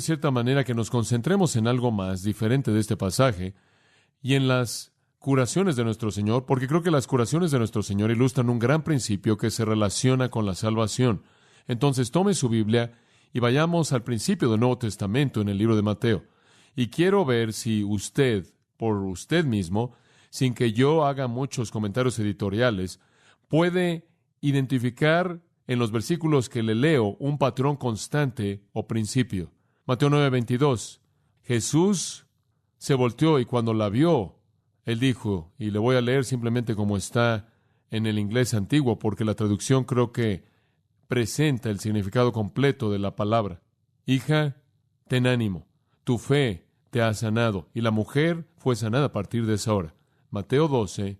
de cierta manera, que nos concentremos en algo más diferente de este pasaje y en las curaciones de nuestro Señor, porque creo que las curaciones de nuestro Señor ilustran un gran principio que se relaciona con la salvación. Entonces, tome su Biblia y vayamos al principio del Nuevo Testamento en el libro de Mateo. Y quiero ver si usted, por usted mismo, sin que yo haga muchos comentarios editoriales, puede identificar en los versículos que le leo un patrón constante o principio. Mateo 9:22. Jesús se volteó y cuando la vio, él dijo, y le voy a leer simplemente como está en el inglés antiguo, porque la traducción creo que presenta el significado completo de la palabra. Hija, ten ánimo, tu fe te ha sanado. Y la mujer fue sanada a partir de esa hora. Mateo 12,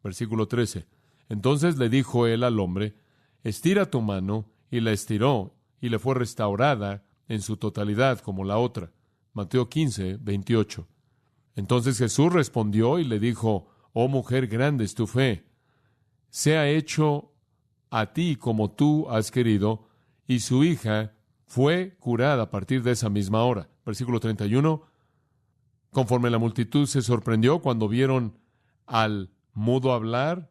versículo 13. Entonces le dijo él al hombre, estira tu mano, y la estiró, y le fue restaurada en su totalidad como la otra. Mateo 15, 28. Entonces Jesús respondió y le dijo, oh mujer, grande es tu fe, sea hecho a ti como tú has querido, y su hija fue curada a partir de esa misma hora. Versículo 31. Conforme la multitud se sorprendió cuando vieron al mudo hablar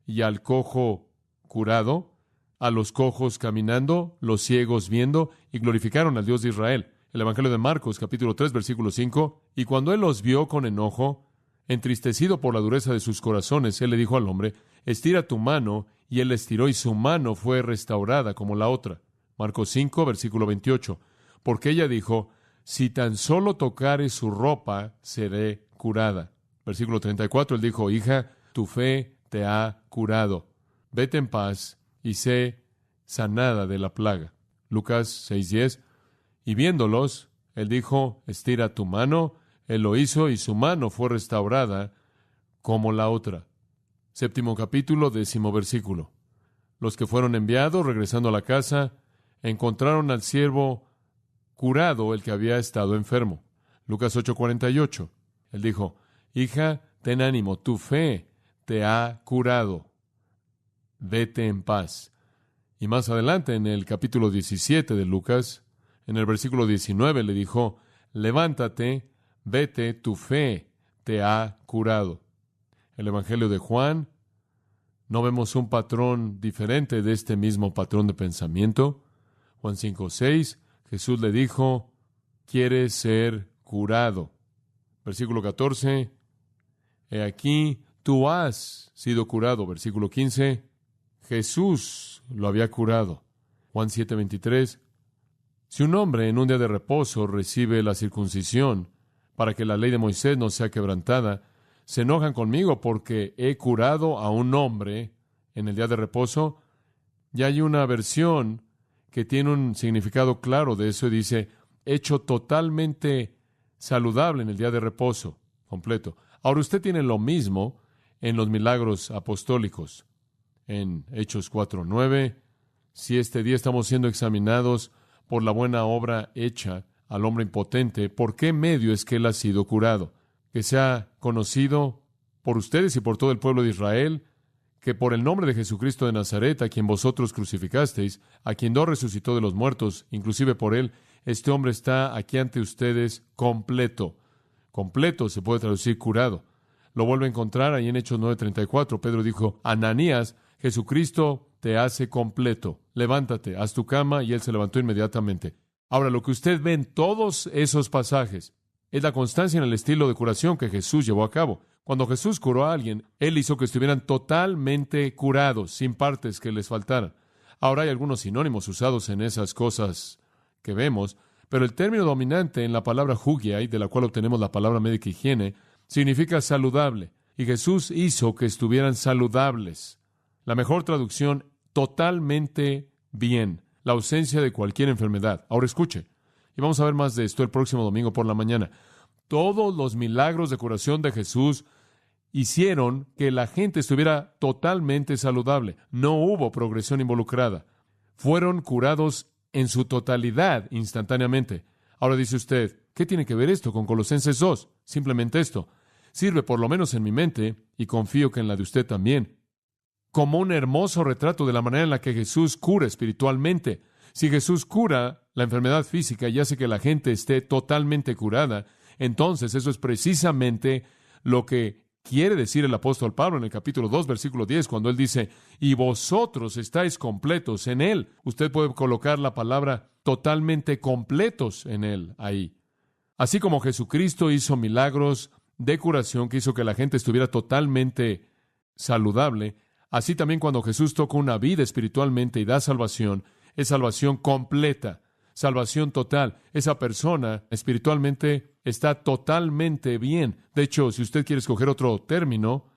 y al cojo curado, a los cojos caminando, los ciegos viendo, y glorificaron al Dios de Israel. El Evangelio de Marcos, capítulo 3, versículo 5. Y cuando él los vio con enojo, entristecido por la dureza de sus corazones, él le dijo al hombre, estira tu mano, y él la estiró, y su mano fue restaurada como la otra. Marcos 5, versículo 28. Porque ella dijo, si tan solo tocare su ropa, seré curada. Versículo 34, él dijo, hija, tu fe te ha curado. Vete en paz y sé sanada de la plaga. Lucas 6:10. Y viéndolos, él dijo, estira tu mano. Él lo hizo y su mano fue restaurada como la otra. Séptimo capítulo, 10º versículo. Los que fueron enviados, regresando a la casa, encontraron al siervo curado, el que había estado enfermo. Lucas 8:48. Él dijo, hija, ten ánimo, tu fe te ha curado. Vete en paz. Y más adelante, en el capítulo 17 de Lucas, en el versículo 19, le dijo, levántate, vete, tu fe te ha curado. El Evangelio de Juan, no vemos un patrón diferente de este mismo patrón de pensamiento. Juan 5:6, Jesús le dijo, ¿quieres ser curado? Versículo 14, he aquí, tú has sido curado. Versículo 15, Jesús lo había curado. Juan 7:23, si un hombre en un día de reposo recibe la circuncisión para que la ley de Moisés no sea quebrantada, se enojan conmigo porque he curado a un hombre en el día de reposo. Y hay una versión que tiene un significado claro de eso y dice, hecho totalmente saludable en el día de reposo, completo. Ahora usted tiene lo mismo en los milagros apostólicos. En Hechos 4:9, si este día estamos siendo examinados por la buena obra hecha al hombre impotente, ¿por qué medio es que él ha sido curado? Que sea conocido por ustedes y por todo el pueblo de Israel, que por el nombre de Jesucristo de Nazaret, a quien vosotros crucificasteis, a quien Dios resucitó de los muertos, inclusive por él, este hombre está aquí ante ustedes completo. Completo se puede traducir curado. Lo vuelve a encontrar ahí en Hechos 9:34. Pedro dijo, Ananías, Jesucristo te hace completo. Levántate, haz tu cama, y él se levantó inmediatamente. Ahora, lo que usted ve en todos esos pasajes es la constancia en el estilo de curación que Jesús llevó a cabo. Cuando Jesús curó a alguien, él hizo que estuvieran totalmente curados, sin partes que les faltaran. Ahora hay algunos sinónimos usados en esas cosas que vemos, pero el término dominante en la palabra hugiai, de la cual obtenemos la palabra médica higiene, significa saludable. Y Jesús hizo que estuvieran saludables. La mejor traducción, totalmente bien. La ausencia de cualquier enfermedad. Ahora escuche, y vamos a ver más de esto el próximo domingo por la mañana. Todos los milagros de curación de Jesús hicieron que la gente estuviera totalmente saludable. No hubo progresión involucrada. Fueron curados en su totalidad instantáneamente. Ahora dice usted, ¿qué tiene que ver esto con Colosenses 2? Simplemente esto. Sirve, por lo menos en mi mente, y confío que en la de usted también, como un hermoso retrato de la manera en la que Jesús cura espiritualmente. Si Jesús cura la enfermedad física y hace que la gente esté totalmente curada, entonces eso es precisamente lo que quiere decir el apóstol Pablo en el capítulo 2, versículo 10, cuando él dice, y vosotros estáis completos en Él. Usted puede colocar la palabra totalmente completos en Él ahí. Así como Jesucristo hizo milagros de curación que hizo que la gente estuviera totalmente saludable, así también cuando Jesús toca una vida espiritualmente y da salvación, es salvación completa, salvación total. Esa persona espiritualmente está totalmente bien. De hecho, si usted quiere escoger otro término,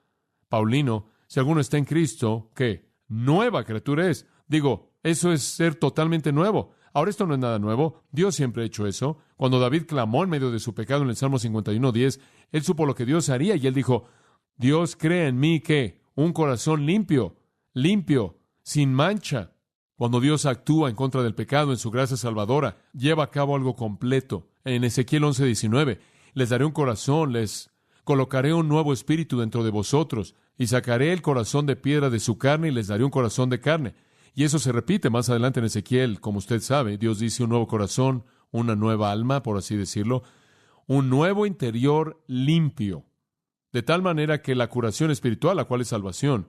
Paulino, si alguno está en Cristo, ¿qué? Nueva criatura es. Digo, eso es ser totalmente nuevo. Ahora, esto no es nada nuevo. Dios siempre ha hecho eso. Cuando David clamó en medio de su pecado en el Salmo 51:10, él supo lo que Dios haría y él dijo, Dios crea en mí, ¿qué? Un corazón limpio, sin mancha. Cuando Dios actúa en contra del pecado en su gracia salvadora, lleva a cabo algo completo. En Ezequiel 11:19, les daré un corazón, les colocaré un nuevo espíritu dentro de vosotros, y sacaré el corazón de piedra de su carne y les daré un corazón de carne. Y eso se repite más adelante en Ezequiel, como usted sabe. Dios dice un nuevo corazón, una nueva alma, por así decirlo, un nuevo interior limpio. De tal manera que la curación espiritual, la cual es salvación,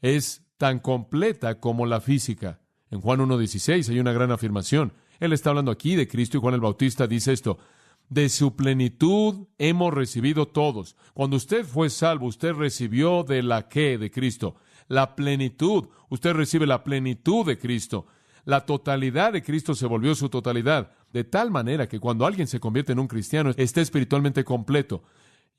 es tan completa como la física. En Juan 1:16 hay una gran afirmación. Él está hablando aquí de Cristo y Juan el Bautista dice esto, de su plenitud hemos recibido todos. Cuando usted fue salvo, usted recibió de la ¿qué? De Cristo. La plenitud. Usted recibe la plenitud de Cristo. La totalidad de Cristo se volvió su totalidad. De tal manera que cuando alguien se convierte en un cristiano, está espiritualmente completo.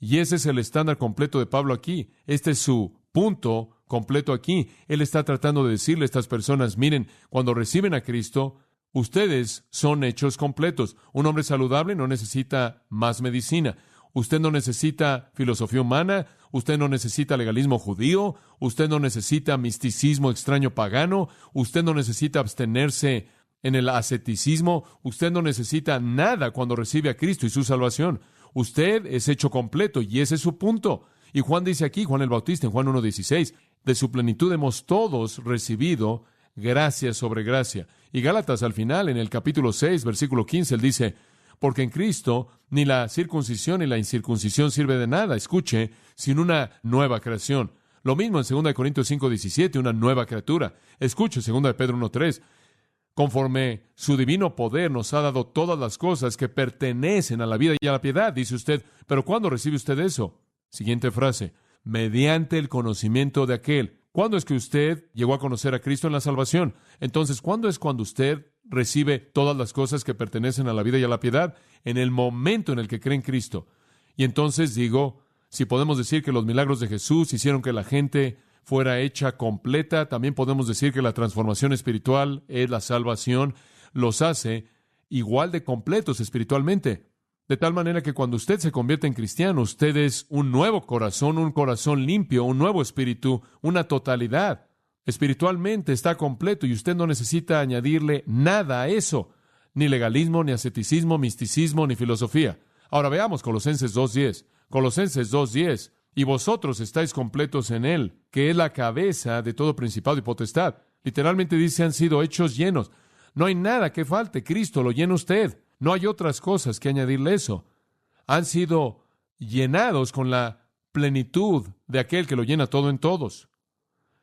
Y ese es el estándar completo de Pablo aquí. Este es su punto completo aquí. Él está tratando de decirle a estas personas, miren, cuando reciben a Cristo, ustedes son hechos completos. Un hombre saludable no necesita más medicina. Usted no necesita filosofía humana, usted no necesita legalismo judío, usted no necesita misticismo extraño pagano, usted no necesita abstenerse en el asceticismo, usted no necesita nada cuando recibe a Cristo y su salvación. Usted es hecho completo y ese es su punto. Y Juan dice aquí, Juan el Bautista en Juan 1:16, de su plenitud hemos todos recibido gracia sobre gracia. Y Gálatas al final, en el capítulo 6, versículo 15, él dice, porque en Cristo ni la circuncisión ni la incircuncisión sirve de nada, escuche, sin una nueva creación. Lo mismo en 2 Corintios 5:17, una nueva criatura. Escuche, 2 Pedro 1:3, conforme su divino poder nos ha dado todas las cosas que pertenecen a la vida y a la piedad, dice usted, pero ¿cuándo recibe usted eso? Siguiente frase, mediante el conocimiento de aquel. ¿Cuándo es que usted llegó a conocer a Cristo en la salvación? Entonces, ¿cuándo es cuando usted recibe todas las cosas que pertenecen a la vida y a la piedad? En el momento en el que cree en Cristo. Y entonces digo, si podemos decir que los milagros de Jesús hicieron que la gente fuera hecha completa, también podemos decir que la transformación espiritual es la salvación, los hace igual de completos espiritualmente. De tal manera que cuando usted se convierte en cristiano, usted es un nuevo corazón, un corazón limpio, un nuevo espíritu, una totalidad. Espiritualmente está completo y usted no necesita añadirle nada a eso, ni legalismo, ni asceticismo, misticismo, ni filosofía. Ahora veamos Colosenses 2:10. Colosenses 2:10. Y vosotros estáis completos en Él, que es la cabeza de todo principado y potestad. Literalmente dice, han sido hechos llenos. No hay nada que falte, Cristo lo llena usted. No hay otras cosas que añadirle eso. Han sido llenados con la plenitud de aquel que lo llena todo en todos.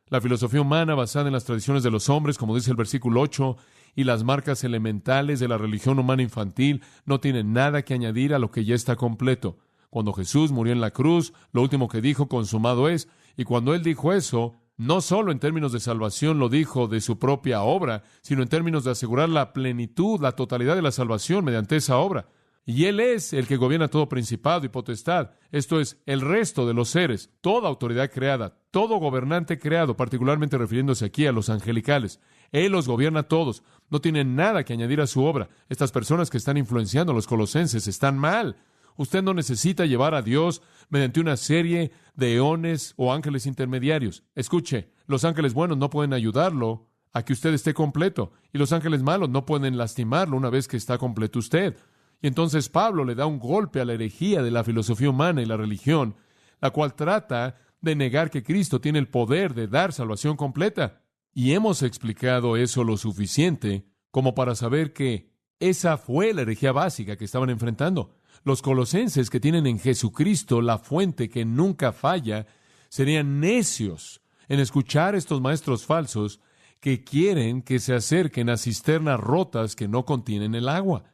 La filosofía humana basada en las tradiciones de los hombres, como dice el versículo 8, y las marcas elementales de la religión humana infantil no tienen nada que añadir a lo que ya está completo. Cuando Jesús murió en la cruz, lo último que dijo, consumado es, y cuando Él dijo eso, no solo en términos de salvación lo dijo de su propia obra, sino en términos de asegurar la plenitud, la totalidad de la salvación mediante esa obra. Y Él es el que gobierna todo principado y potestad, esto es, el resto de los seres, toda autoridad creada, todo gobernante creado, particularmente refiriéndose aquí a los angelicales. Él los gobierna a todos, no tienen nada que añadir a su obra. Estas personas que están influenciando a los colosenses están mal. Usted no necesita llevar a Dios mediante una serie de eones o ángeles intermediarios. Escuche, los ángeles buenos no pueden ayudarlo a que usted esté completo, y los ángeles malos no pueden lastimarlo una vez que está completo usted. Y entonces Pablo le da un golpe a la herejía de la filosofía humana y la religión, la cual trata de negar que Cristo tiene el poder de dar salvación completa. Y hemos explicado eso lo suficiente como para saber que Esa fue la herejía básica que estaban enfrentando. Los colosenses, que tienen en Jesucristo la fuente que nunca falla, serían necios en escuchar a estos maestros falsos que quieren que se acerquen a cisternas rotas que no contienen el agua.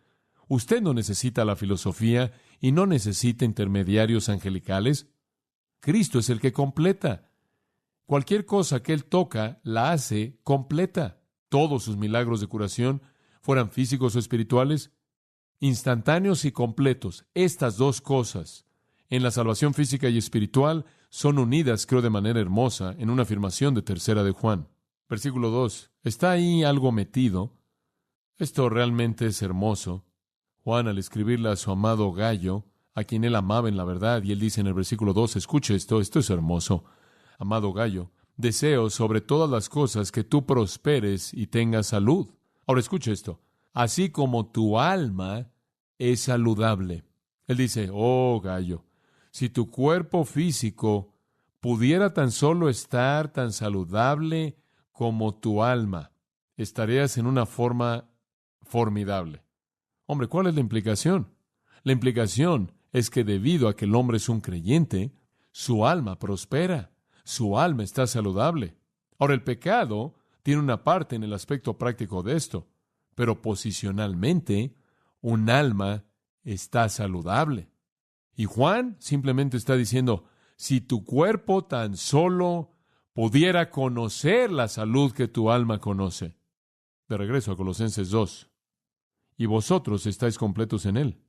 Usted no necesita la filosofía y no necesita intermediarios angelicales. Cristo es el que completa. Cualquier cosa que Él toca, la hace completa. Todos sus milagros de curación, fueran físicos o espirituales, instantáneos y completos. Estas dos cosas, en la salvación física y espiritual, son unidas, creo, de manera hermosa, en una afirmación de 3 de Juan. Versículo 2. Está ahí algo metido. Esto realmente es hermoso. Juan, al escribirle a su amado Gallo, a quien él amaba en la verdad, y él dice en el versículo 2, escuche esto es hermoso. Amado Gallo, deseo sobre todas las cosas que tú prosperes y tengas salud. Ahora escuche esto. Así como tu alma es saludable. Él dice, oh Gallo, si tu cuerpo físico pudiera tan solo estar tan saludable como tu alma, estarías en una forma formidable. Hombre, ¿cuál es la implicación? La implicación es que debido a que el hombre es un creyente, su alma prospera, su alma está saludable. Ahora, el pecado tiene una parte en el aspecto práctico de esto, pero posicionalmente, un alma está saludable. Y Juan simplemente está diciendo, si tu cuerpo tan solo pudiera conocer la salud que tu alma conoce. De regreso a Colosenses 2. Y vosotros estáis completos en Él.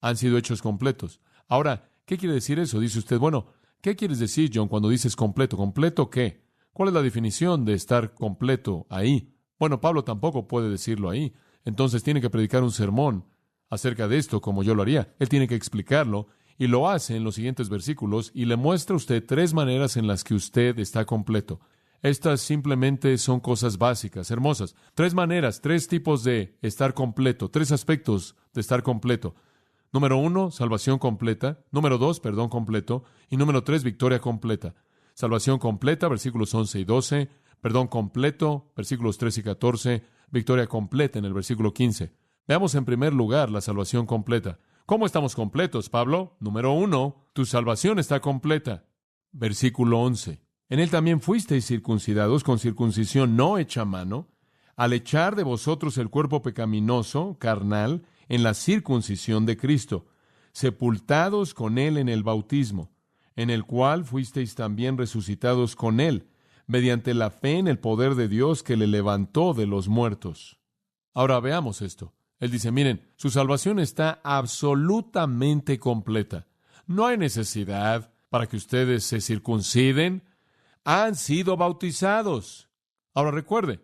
Han sido hechos completos. Ahora, ¿qué quiere decir eso? Dice usted, bueno, ¿qué quieres decir, John, cuando dices completo? ¿Completo qué? ¿Cuál es la definición de estar completo ahí? Bueno, Pablo tampoco puede decirlo ahí. Entonces tiene que predicar un sermón acerca de esto, como yo lo haría. Él tiene que explicarlo, y lo hace en los siguientes versículos, y le muestra a usted 3 maneras en las que usted está completo. Estas simplemente son cosas básicas, hermosas. 3 maneras, 3 tipos de estar completo, 3 aspectos de estar completo. Número 1, salvación completa. Número 2, perdón completo. Y número 3, victoria completa. Salvación completa, versículos 11 y 12. Perdón completo, versículos 13 y 14. Victoria completa en el versículo 15. Veamos en primer lugar la salvación completa. ¿Cómo estamos completos, Pablo? Número 1, tu salvación está completa. Versículo 11. En él también fuisteis circuncidados con circuncisión no hecha a mano, al echar de vosotros el cuerpo pecaminoso, carnal, en la circuncisión de Cristo, sepultados con Él en el bautismo, en el cual fuisteis también resucitados con Él, mediante la fe en el poder de Dios que le levantó de los muertos. Ahora veamos esto. Él dice, miren, su salvación está absolutamente completa. No hay necesidad para que ustedes se circunciden. Han sido bautizados. Ahora recuerde,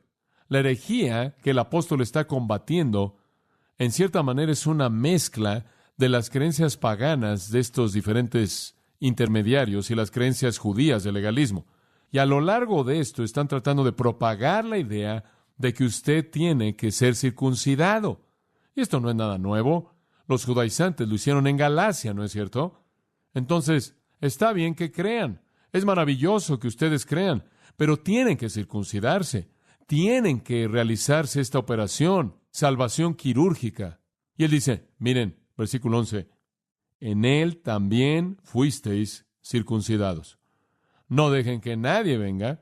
la herejía que el apóstol está combatiendo en cierta manera es una mezcla de las creencias paganas de estos diferentes intermediarios y las creencias judías del legalismo. Y a lo largo de esto están tratando de propagar la idea de que usted tiene que ser circuncidado. Y esto no es nada nuevo. Los judaizantes lo hicieron en Galacia, ¿no es cierto? Entonces, está bien que crean. Es maravilloso que ustedes crean, pero tienen que circuncidarse. Tienen que realizarse esta operación, salvación quirúrgica. Y él dice, miren, versículo 11, en él también fuisteis circuncidados. No dejen que nadie venga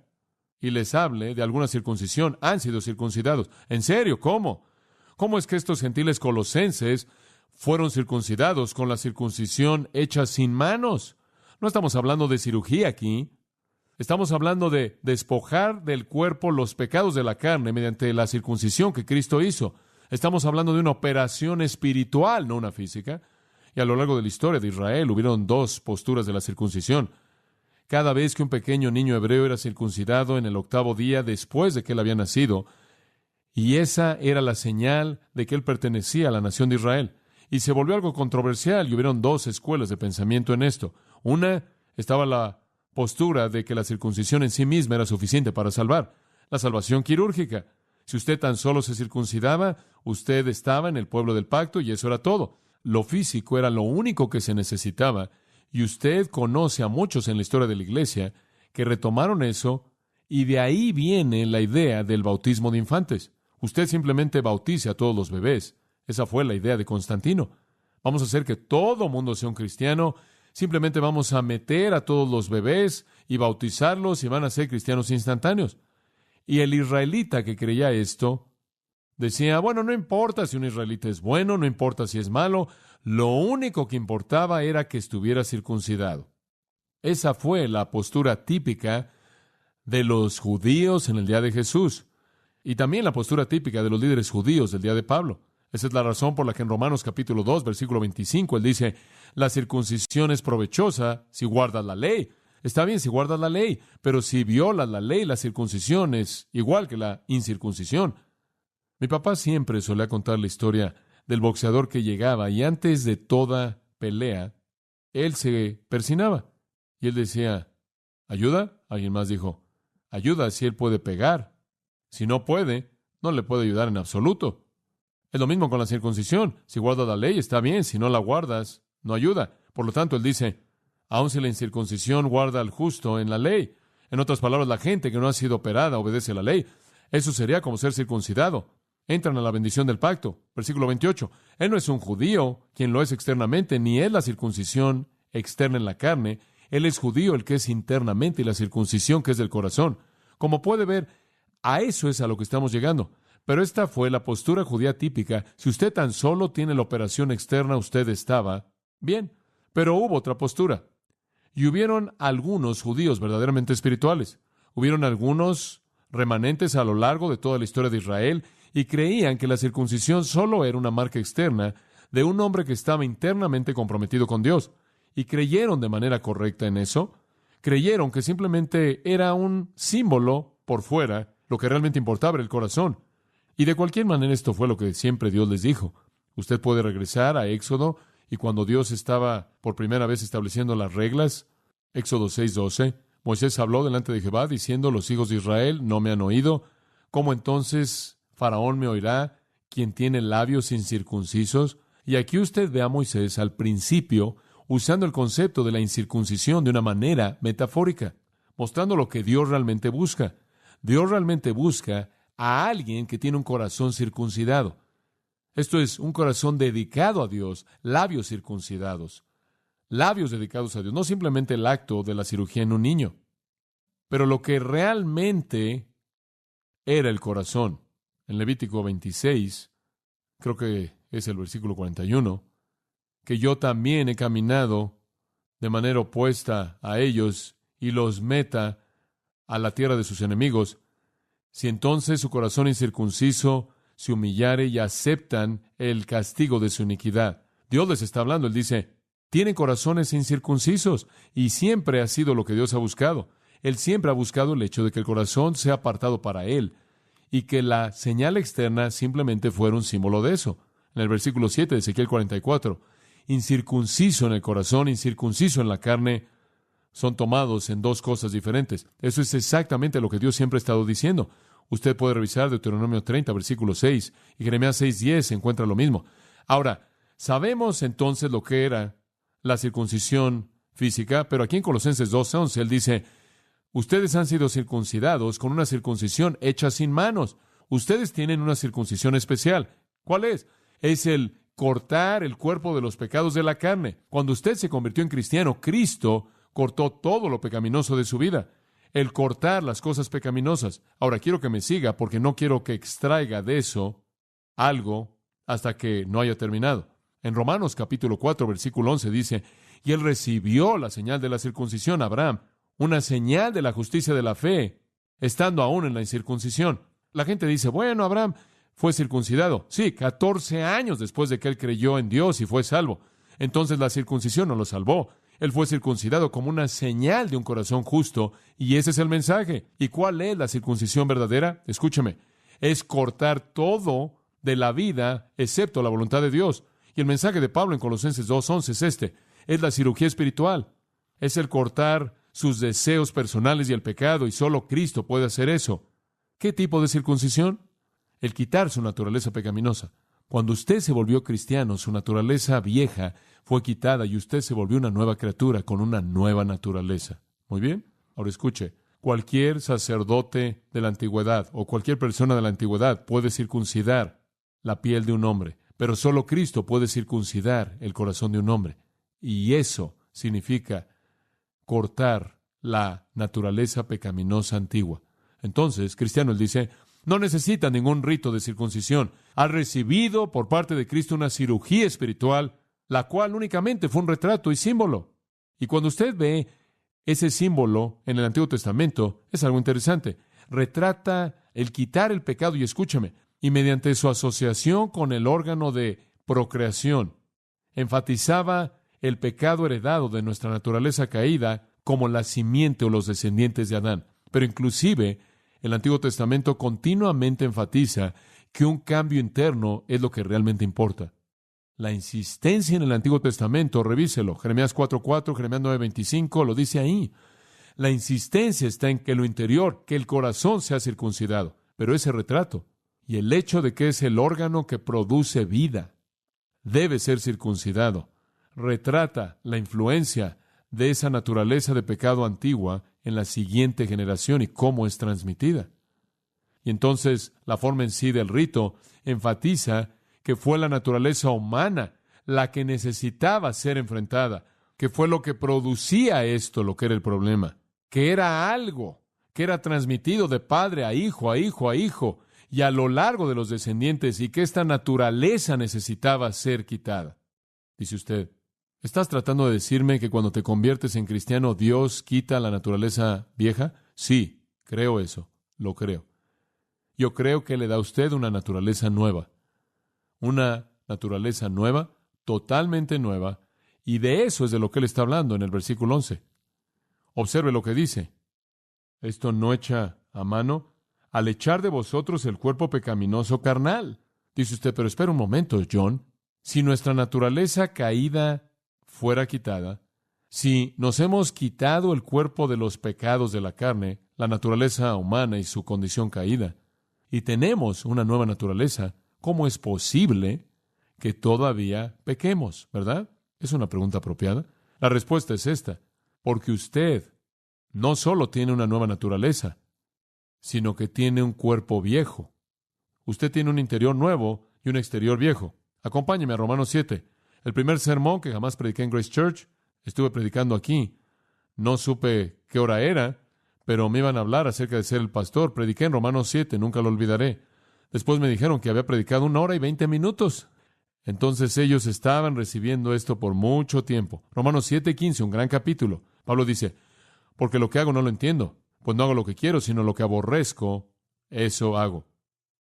y les hable de alguna circuncisión. Han sido circuncidados. ¿En serio? ¿Cómo? ¿Cómo es que estos gentiles colosenses fueron circuncidados con la circuncisión hecha sin manos? No estamos hablando de cirugía aquí. Estamos hablando de despojar del cuerpo los pecados de la carne mediante la circuncisión que Cristo hizo. Estamos hablando de una operación espiritual, no una física. Y a lo largo de la historia de Israel hubieron 2 posturas de la circuncisión. Cada vez que un pequeño niño hebreo era circuncidado en el 8º día después de que él había nacido, y esa era la señal de que él pertenecía a la nación de Israel. Y se volvió algo controversial y hubieron 2 escuelas de pensamiento en esto. Una, estaba la postura de que la circuncisión en sí misma era suficiente para salvar. La salvación quirúrgica. Si usted tan solo se circuncidaba, usted estaba en el pueblo del pacto y eso era todo. Lo físico era lo único que se necesitaba. Y usted conoce a muchos en la historia de la iglesia que retomaron eso, y de ahí viene la idea del bautismo de infantes. Usted simplemente bautiza a todos los bebés. Esa fue la idea de Constantino. Vamos a hacer que todo mundo sea un cristiano. Simplemente vamos a meter a todos los bebés y bautizarlos y van a ser cristianos instantáneos. Y el israelita que creía esto decía, bueno, no importa si un israelita es bueno, no importa si es malo, lo único que importaba era que estuviera circuncidado. Esa fue la postura típica de los judíos en el día de Jesús y también la postura típica de los líderes judíos del día de Pablo. Esa es la razón por la que en Romanos capítulo 2, versículo 25, él dice, la circuncisión es provechosa si guardas la ley. Está bien si guardas la ley, pero si violas la ley, la circuncisión es igual que la incircuncisión. Mi papá siempre solía contar la historia del boxeador que llegaba y antes de toda pelea, él se persinaba. Y él decía, ¿ayuda? Alguien más dijo, ayuda si él puede pegar. Si no puede, no le puede ayudar en absoluto. Es lo mismo con la circuncisión. Si guardas la ley, está bien. Si no la guardas, no ayuda. Por lo tanto, él dice, aun si la incircuncisión guarda al justo en la ley. En otras palabras, la gente que no ha sido operada obedece la ley. Eso sería como ser circuncidado. Entran a la bendición del pacto. Versículo 28. Él no es un judío, quien lo es externamente, ni es la circuncisión externa en la carne. Él es judío, el que es internamente, y la circuncisión que es del corazón. Como puede ver, a eso es a lo que estamos llegando. Pero esta fue la postura judía típica. Si usted tan solo tiene la operación externa, usted estaba bien. Pero hubo otra postura. Y hubieron algunos judíos verdaderamente espirituales. Hubieron algunos remanentes a lo largo de toda la historia de Israel y creían que la circuncisión solo era una marca externa de un hombre que estaba internamente comprometido con Dios. Y creyeron de manera correcta en eso. Creyeron que simplemente era un símbolo por fuera. Lo que realmente importaba era el corazón. Y de cualquier manera esto fue lo que siempre Dios les dijo. Usted puede regresar a Éxodo y cuando Dios estaba por primera vez estableciendo las reglas, Éxodo 6:12, Moisés habló delante de Jehová diciendo, los hijos de Israel no me han oído. ¿Cómo entonces Faraón me oirá, quien tiene labios incircuncisos? Y aquí usted ve a Moisés al principio usando el concepto de la incircuncisión de una manera metafórica, mostrando lo que Dios realmente busca. Dios realmente busca a alguien que tiene un corazón circuncidado. Esto es, un corazón dedicado a Dios, labios circuncidados, labios dedicados a Dios, no simplemente el acto de la cirugía en un niño, pero lo que realmente era el corazón. En Levítico 26, creo que es el versículo 41, que yo también he caminado de manera opuesta a ellos y los meta a la tierra de sus enemigos. Si entonces su corazón incircunciso se humillare y aceptan el castigo de su iniquidad. Dios les está hablando. Él dice, tienen corazones incircuncisos y siempre ha sido lo que Dios ha buscado. Él siempre ha buscado el hecho de que el corazón sea apartado para Él y que la señal externa simplemente fuera un símbolo de eso. En el versículo 7 de Ezequiel 44, incircunciso en el corazón, incircunciso en la carne, son tomados en dos cosas diferentes. Eso es exactamente lo que Dios siempre ha estado diciendo. Usted puede revisar Deuteronomio 30, versículo 6, y Jeremías 6:10 se encuentra lo mismo. Ahora, sabemos entonces lo que era la circuncisión física, pero aquí en Colosenses 2:11 él dice, ustedes han sido circuncidados con una circuncisión hecha sin manos. Ustedes tienen una circuncisión especial. ¿Cuál es? Es el cortar el cuerpo de los pecados de la carne. Cuando usted se convirtió en cristiano, Cristo cortó todo lo pecaminoso de su vida. El cortar las cosas pecaminosas. Ahora quiero que me siga porque no quiero que extraiga de eso algo hasta que no haya terminado. En Romanos capítulo 4, versículo 11 dice, y él recibió la señal de la circuncisión, Abraham, una señal de la justicia de la fe, estando aún en la incircuncisión. La gente dice, bueno, Abraham fue circuncidado. Sí, 14 años después de que él creyó en Dios y fue salvo. Entonces la circuncisión no lo salvó. Él fue circuncidado como una señal de un corazón justo, y ese es el mensaje. ¿Y cuál es la circuncisión verdadera? Escúcheme, es cortar todo de la vida excepto la voluntad de Dios. Y el mensaje de Pablo en Colosenses 2:11 es este. Es la cirugía espiritual. Es el cortar sus deseos personales y el pecado, y solo Cristo puede hacer eso. ¿Qué tipo de circuncisión? El quitar su naturaleza pecaminosa. Cuando usted se volvió cristiano, su naturaleza vieja fue quitada y usted se volvió una nueva criatura con una nueva naturaleza. Muy bien. Ahora escuche. Cualquier sacerdote de la antigüedad o cualquier persona de la antigüedad puede circuncidar la piel de un hombre, Pero solo Cristo puede circuncidar el corazón de un hombre. Y eso significa cortar la naturaleza pecaminosa antigua. Entonces, cristiano, él dice, no necesita ningún rito de circuncisión. Ha recibido por parte de Cristo una cirugía espiritual, la cual únicamente fue un retrato y símbolo. Y cuando usted ve ese símbolo en el Antiguo Testamento, es algo interesante. Retrata el quitar el pecado, y escúchame, y mediante su asociación con el órgano de procreación, enfatizaba el pecado heredado de nuestra naturaleza caída como la simiente o los descendientes de Adán. Pero inclusive el Antiguo Testamento continuamente enfatiza que un cambio interno es lo que realmente importa. La insistencia en el Antiguo Testamento, revíselo, Jeremías 4:4, Jeremías 9:25, lo dice ahí. La insistencia está en que lo interior, que el corazón sea circuncidado. Pero ese retrato y el hecho de que es el órgano que produce vida, debe ser circuncidado, retrata la influencia de esa naturaleza de pecado antigua en la siguiente generación y cómo es transmitida. Y entonces la forma en sí del rito enfatiza que fue la naturaleza humana la que necesitaba ser enfrentada, que fue lo que producía esto, lo que era el problema, que era algo que era transmitido de padre a hijo, a hijo, a hijo, y a lo largo de los descendientes, y que esta naturaleza necesitaba ser quitada. Dice usted, ¿estás tratando de decirme que cuando te conviertes en cristiano, Dios quita la naturaleza vieja? Sí, creo eso, lo creo. Yo creo que le da a usted una naturaleza nueva, totalmente nueva, y de eso es de lo que él está hablando en el versículo 11. Observe lo que dice. Esto no echa a mano al echar de vosotros el cuerpo pecaminoso carnal. Dice usted, pero espera un momento, John. Si nuestra naturaleza caída fuera quitada, si nos hemos quitado el cuerpo de los pecados de la carne, la naturaleza humana y su condición caída, y tenemos una nueva naturaleza, ¿cómo es posible que todavía pequemos? ¿Verdad? Es una pregunta apropiada. La respuesta es esta: porque usted no solo tiene una nueva naturaleza, sino que tiene un cuerpo viejo. Usted tiene un interior nuevo y un exterior viejo. Acompáñeme a Romanos 7. El primer sermón que jamás prediqué en Grace Church, estuve predicando aquí. No supe qué hora era, pero me iban a hablar acerca de ser el pastor. Prediqué en Romanos 7, nunca lo olvidaré. Después me dijeron que había predicado 1 hora y 20 minutos. Entonces ellos estaban recibiendo esto por mucho tiempo. Romanos 7:15, un gran capítulo. Pablo dice, porque lo que hago no lo entiendo, pues no hago lo que quiero, sino lo que aborrezco, eso hago.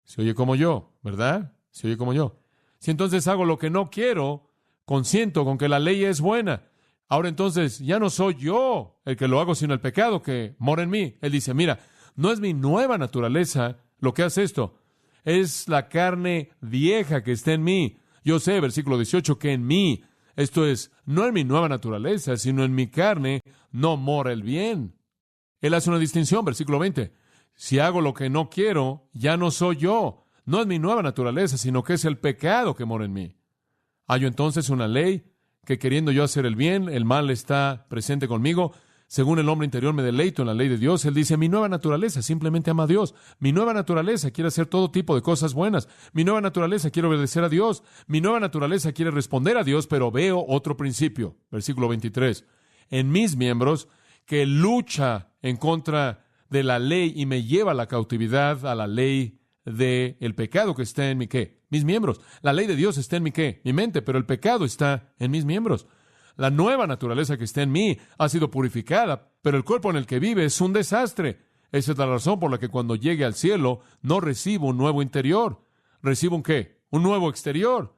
Se oye como yo, ¿verdad? Se oye como yo. Si entonces hago lo que no quiero, consiento con que la ley es buena. Ahora entonces ya no soy yo el que lo hago, sino el pecado que mora en mí. Él dice, mira, no es mi nueva naturaleza lo que hace esto. Es la carne vieja que está en mí. Yo sé, versículo 18, que en mí, esto es, no en mi nueva naturaleza, sino en mi carne, no mora el bien. Él hace una distinción, versículo 20. Si hago lo que no quiero, ya no soy yo. No es mi nueva naturaleza, sino que es el pecado que mora en mí. Hallo entonces una ley que queriendo yo hacer el bien, el mal está presente conmigo. Según el hombre interior me deleito en la ley de Dios. Él dice, mi nueva naturaleza simplemente ama a Dios. Mi nueva naturaleza quiere hacer todo tipo de cosas buenas. Mi nueva naturaleza quiere obedecer a Dios. Mi nueva naturaleza quiere responder a Dios, pero veo otro principio. Versículo 23. En mis miembros, que lucha en contra de la ley y me lleva a la cautividad, a la ley del pecado que está en mi ¿qué? Mis miembros. La ley de Dios está en mi ¿qué? Mi mente, pero el pecado está en mis miembros. La nueva naturaleza que está en mí ha sido purificada, pero el cuerpo en el que vive es un desastre. Esa es la razón por la que cuando llegue al cielo no recibo un nuevo interior. Recibo un ¿qué? Un nuevo exterior.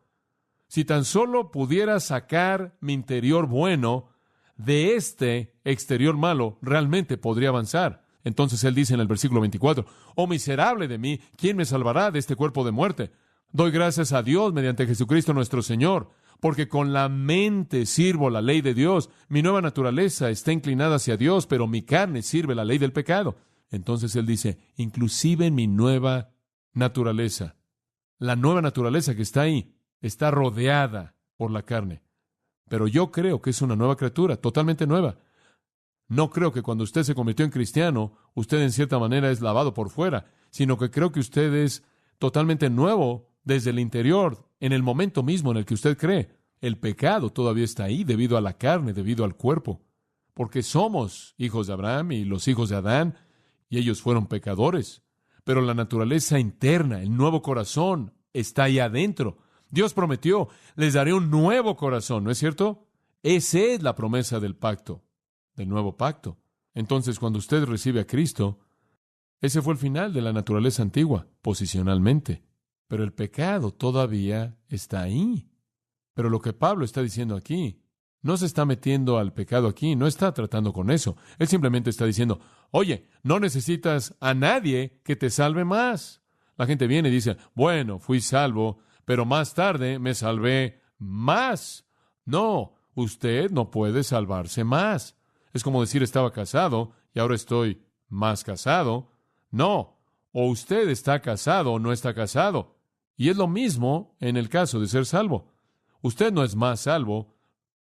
Si tan solo pudiera sacar mi interior bueno de este exterior malo, realmente podría avanzar. Entonces él dice en el versículo 24, oh miserable de mí, ¿quién me salvará de este cuerpo de muerte? Doy gracias a Dios mediante Jesucristo nuestro Señor, porque con la mente sirvo la ley de Dios. Mi nueva naturaleza está inclinada hacia Dios, pero mi carne sirve la ley del pecado. Entonces él dice, inclusive en mi nueva naturaleza, la nueva naturaleza que está ahí, está rodeada por la carne. Pero yo creo que es una nueva criatura, totalmente nueva. No creo que cuando usted se convirtió en cristiano, usted en cierta manera es lavado por fuera, sino que creo que usted es totalmente nuevo desde el interior, en el momento mismo en el que usted cree. El pecado todavía está ahí debido a la carne, debido al cuerpo, porque somos hijos de Abraham y los hijos de Adán, y ellos fueron pecadores. Pero la naturaleza interna, el nuevo corazón, está ahí adentro. Dios prometió, les daré un nuevo corazón, ¿no es cierto? Esa es la promesa del pacto, del nuevo pacto. Entonces, cuando usted recibe a Cristo, ese fue el final de la naturaleza antigua, posicionalmente. Pero el pecado todavía está ahí. Pero lo que Pablo está diciendo aquí, no se está metiendo al pecado aquí, no está tratando con eso. Él simplemente está diciendo, oye, no necesitas a nadie que te salve más. La gente viene y dice, bueno, fui salvo, pero más tarde me salvé más. No, usted no puede salvarse más. Es como decir, estaba casado y ahora estoy más casado. No, o usted está casado o no está casado. Y es lo mismo en el caso de ser salvo. Usted no es más salvo,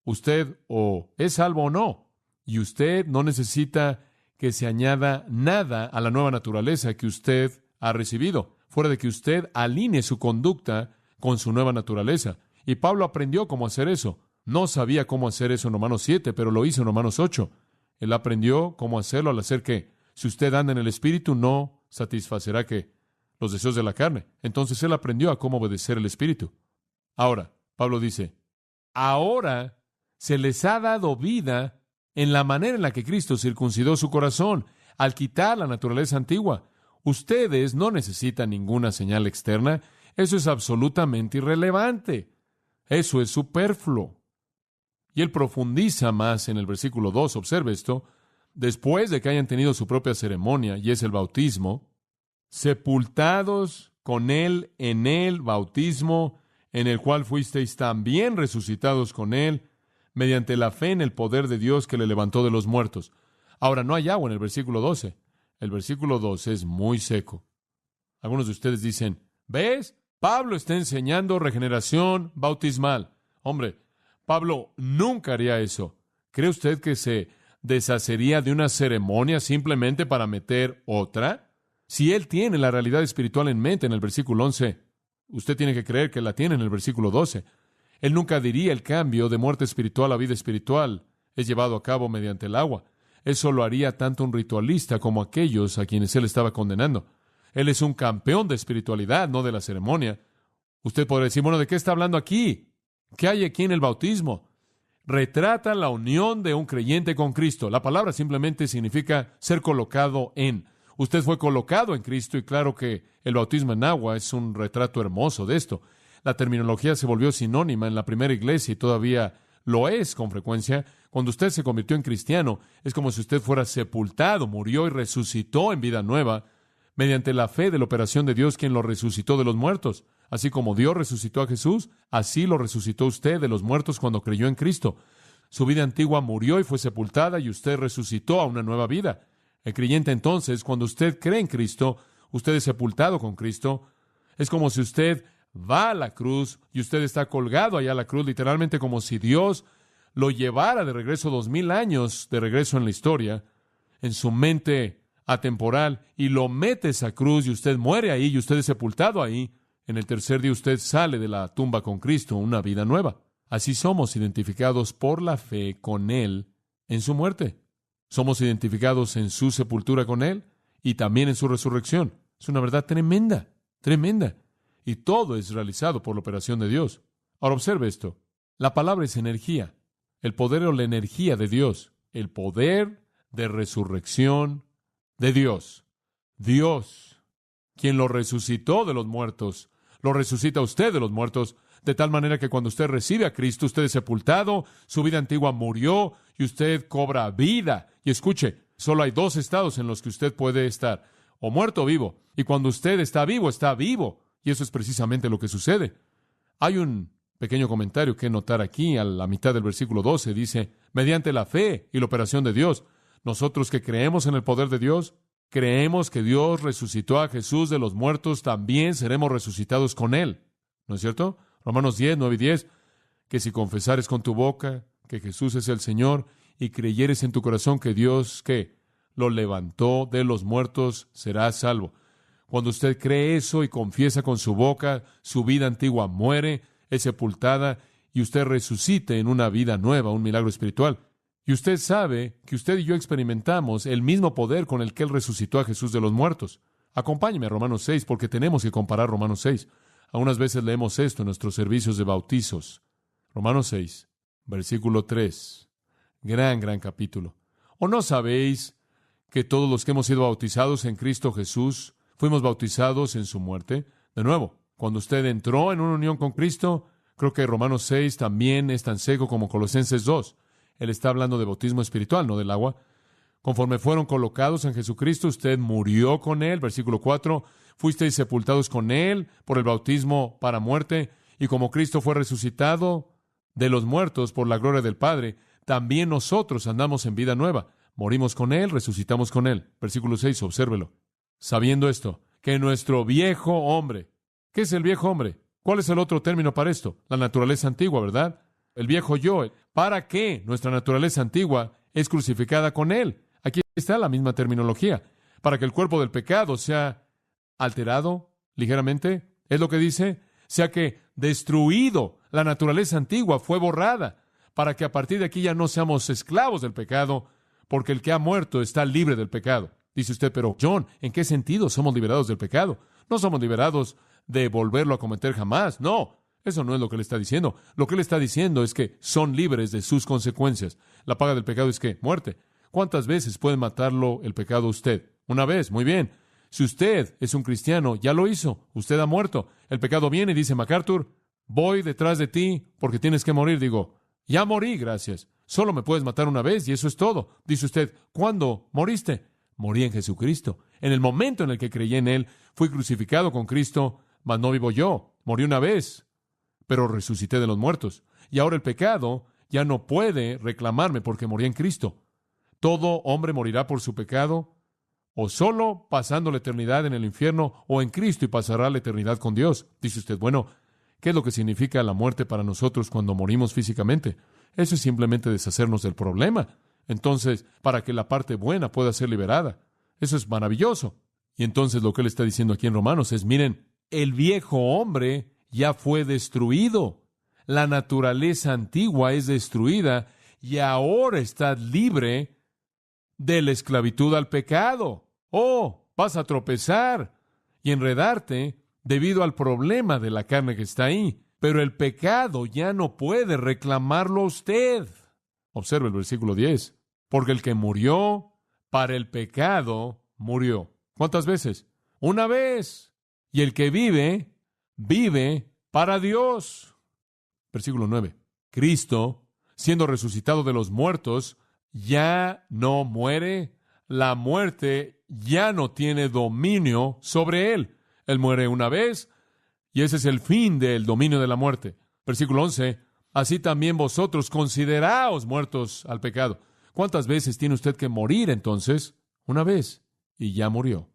usted o es salvo o no. Y usted no necesita que se añada nada a la nueva naturaleza que usted ha recibido, fuera de que usted alinee su conducta con su nueva naturaleza. Y Pablo aprendió cómo hacer eso. No sabía cómo hacer eso en Romanos 7, pero lo hizo en Romanos 8. Él aprendió cómo hacerlo al hacer que, si usted anda en el Espíritu, no satisfacerá que los deseos de la carne. Entonces él aprendió a cómo obedecer el Espíritu. Ahora, Pablo dice, ahora se les ha dado vida en la manera en la que Cristo circuncidó su corazón, al quitar la naturaleza antigua. Ustedes no necesitan ninguna señal externa. Eso es absolutamente irrelevante. Eso es superfluo. Y él profundiza más en el versículo 2. Observe esto. Después de que hayan tenido su propia ceremonia, y es el bautismo, sepultados con él en el bautismo, en el cual fuisteis también resucitados con él, mediante la fe en el poder de Dios que le levantó de los muertos. Ahora, no hay agua en el versículo 12. El versículo 12 es muy seco. Algunos de ustedes dicen, ¿ves? Pablo está enseñando regeneración bautismal. Hombre, Pablo nunca haría eso. ¿Cree usted que se deshacería de una ceremonia simplemente para meter otra? Si él tiene la realidad espiritual en mente en el versículo 11, usted tiene que creer que la tiene en el versículo 12. Él nunca diría el cambio de muerte espiritual a vida espiritual es llevado a cabo mediante el agua. Eso lo haría tanto un ritualista como aquellos a quienes él estaba condenando. Él es un campeón de espiritualidad, no de la ceremonia. Usted podría decir, bueno, ¿de qué está hablando aquí? ¿Qué hay aquí en el bautismo? Retrata la unión de un creyente con Cristo. La palabra simplemente significa ser colocado en. Usted fue colocado en Cristo y claro que el bautismo en agua es un retrato hermoso de esto. La terminología se volvió sinónima en la primera iglesia y todavía lo es con frecuencia. Cuando usted se convirtió en cristiano, es como si usted fuera sepultado, murió y resucitó en vida nueva mediante la fe de la operación de Dios quien lo resucitó de los muertos. Así como Dios resucitó a Jesús, así lo resucitó usted de los muertos cuando creyó en Cristo. Su vida antigua murió y fue sepultada y usted resucitó a una nueva vida. El creyente entonces, cuando usted cree en Cristo, usted es sepultado con Cristo. Es como si usted va a la cruz y usted está colgado allá a la cruz, literalmente como si Dios lo llevara de regreso 2000 años, de regreso en la historia, en su mente atemporal, y lo mete a esa cruz y usted muere ahí y usted es sepultado ahí. En el tercer día usted sale de la tumba con Cristo, una vida nueva. Así somos identificados por la fe con Él en su muerte. Somos identificados en su sepultura con Él y también en su resurrección. Es una verdad tremenda, tremenda. Y todo es realizado por la operación de Dios. Ahora observe esto. La palabra es energía. El poder o la energía de Dios. El poder de resurrección de Dios. Dios, quien lo resucitó de los muertos, lo resucita a usted de los muertos, de tal manera que cuando usted recibe a Cristo, usted es sepultado, su vida antigua murió y usted cobra vida. Y escuche, solo hay dos estados en los que usted puede estar, o muerto o vivo. Y cuando usted está vivo, está vivo. Y eso es precisamente lo que sucede. Hay un pequeño comentario que notar aquí, a la mitad del versículo 12, dice, mediante la fe y la operación de Dios, nosotros que creemos en el poder de Dios, creemos que Dios resucitó a Jesús de los muertos, también seremos resucitados con Él. ¿No es cierto? Romanos 10, 9 y 10, que si confesares con tu boca que Jesús es el Señor y creyeres en tu corazón que Dios, ¿qué? Lo levantó de los muertos, serás salvo. Cuando usted cree eso y confiesa con su boca, su vida antigua muere, es sepultada, y usted resucite en una vida nueva, un milagro espiritual. Y usted sabe que usted y yo experimentamos el mismo poder con el que Él resucitó a Jesús de los muertos. Acompáñeme a Romanos 6, porque tenemos que comparar Romanos 6. Algunas veces leemos esto en nuestros servicios de bautizos. Romanos 6, versículo 3. Gran capítulo. ¿O no sabéis que todos los que hemos sido bautizados en Cristo Jesús fuimos bautizados en su muerte? De nuevo, cuando usted entró en una unión con Cristo, creo que Romanos 6 también es tan seco como Colosenses 2. Él está hablando de bautismo espiritual, no del agua. Conforme fueron colocados en Jesucristo, usted murió con Él. Versículo 4. Fuisteis sepultados con Él por el bautismo para muerte. Y como Cristo fue resucitado de los muertos por la gloria del Padre, también nosotros andamos en vida nueva. Morimos con Él, resucitamos con Él. Versículo 6, obsérvelo. Sabiendo esto, que nuestro viejo hombre... ¿Qué es el viejo hombre? ¿Cuál es el otro término para esto? La naturaleza antigua, ¿verdad? El viejo yo. ¿Para qué nuestra naturaleza antigua es crucificada con Él? Aquí está la misma terminología. Para que el cuerpo del pecado sea alterado ligeramente, es lo que dice, sea que destruido, la naturaleza antigua fue borrada, para que a partir de aquí ya no seamos esclavos del pecado, porque el que ha muerto está libre del pecado. Dice usted, pero John, ¿en qué sentido somos liberados del pecado? No somos liberados de volverlo a cometer jamás. No, eso no es lo que él está diciendo. Lo que él está diciendo es que son libres de sus consecuencias. La paga del pecado es ¿qué? Muerte. ¿Cuántas veces puede matarlo el pecado a usted? Una vez, muy bien. Si usted es un cristiano, ya lo hizo. Usted ha muerto. El pecado viene y dice, MacArthur, voy detrás de ti porque tienes que morir. Digo, ya morí, gracias. Solo me puedes matar una vez y eso es todo. Dice usted, ¿cuándo moriste? Morí en Jesucristo. En el momento en el que creí en Él, fui crucificado con Cristo, mas no vivo yo. Morí una vez, pero resucité de los muertos. Y ahora el pecado ya no puede reclamarme porque morí en Cristo. Todo hombre morirá por su pecado, o solo pasando la eternidad en el infierno, o en Cristo y pasará la eternidad con Dios. Dice usted, bueno, ¿qué es lo que significa la muerte para nosotros cuando morimos físicamente? Eso es simplemente deshacernos del problema. Entonces, para que la parte buena pueda ser liberada. Eso es maravilloso. Y entonces lo que él está diciendo aquí en Romanos es, miren, el viejo hombre ya fue destruido. La naturaleza antigua es destruida y ahora estás libre de la esclavitud al pecado. Oh, vas a tropezar y enredarte debido al problema de la carne que está ahí. Pero el pecado ya no puede reclamarlo a usted. Observe el versículo 10. Porque el que murió para el pecado, murió. ¿Cuántas veces? Una vez. Y el que vive, vive para Dios. Versículo 9. Cristo, siendo resucitado de los muertos, ya no muere. La muerte ya no tiene dominio sobre él. Él muere una vez y ese es el fin del dominio de la muerte. Versículo 11. Así también vosotros consideraos muertos al pecado. ¿Cuántas veces tiene usted que morir entonces? Una vez. Y ya murió.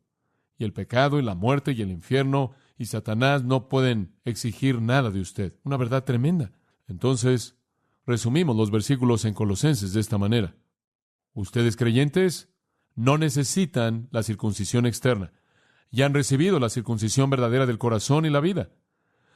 Y el pecado y la muerte y el infierno y Satanás no pueden exigir nada de usted. Una verdad tremenda. Entonces, resumimos los versículos en Colosenses de esta manera. Ustedes creyentes no necesitan la circuncisión externa. Ya han recibido la circuncisión verdadera del corazón y la vida.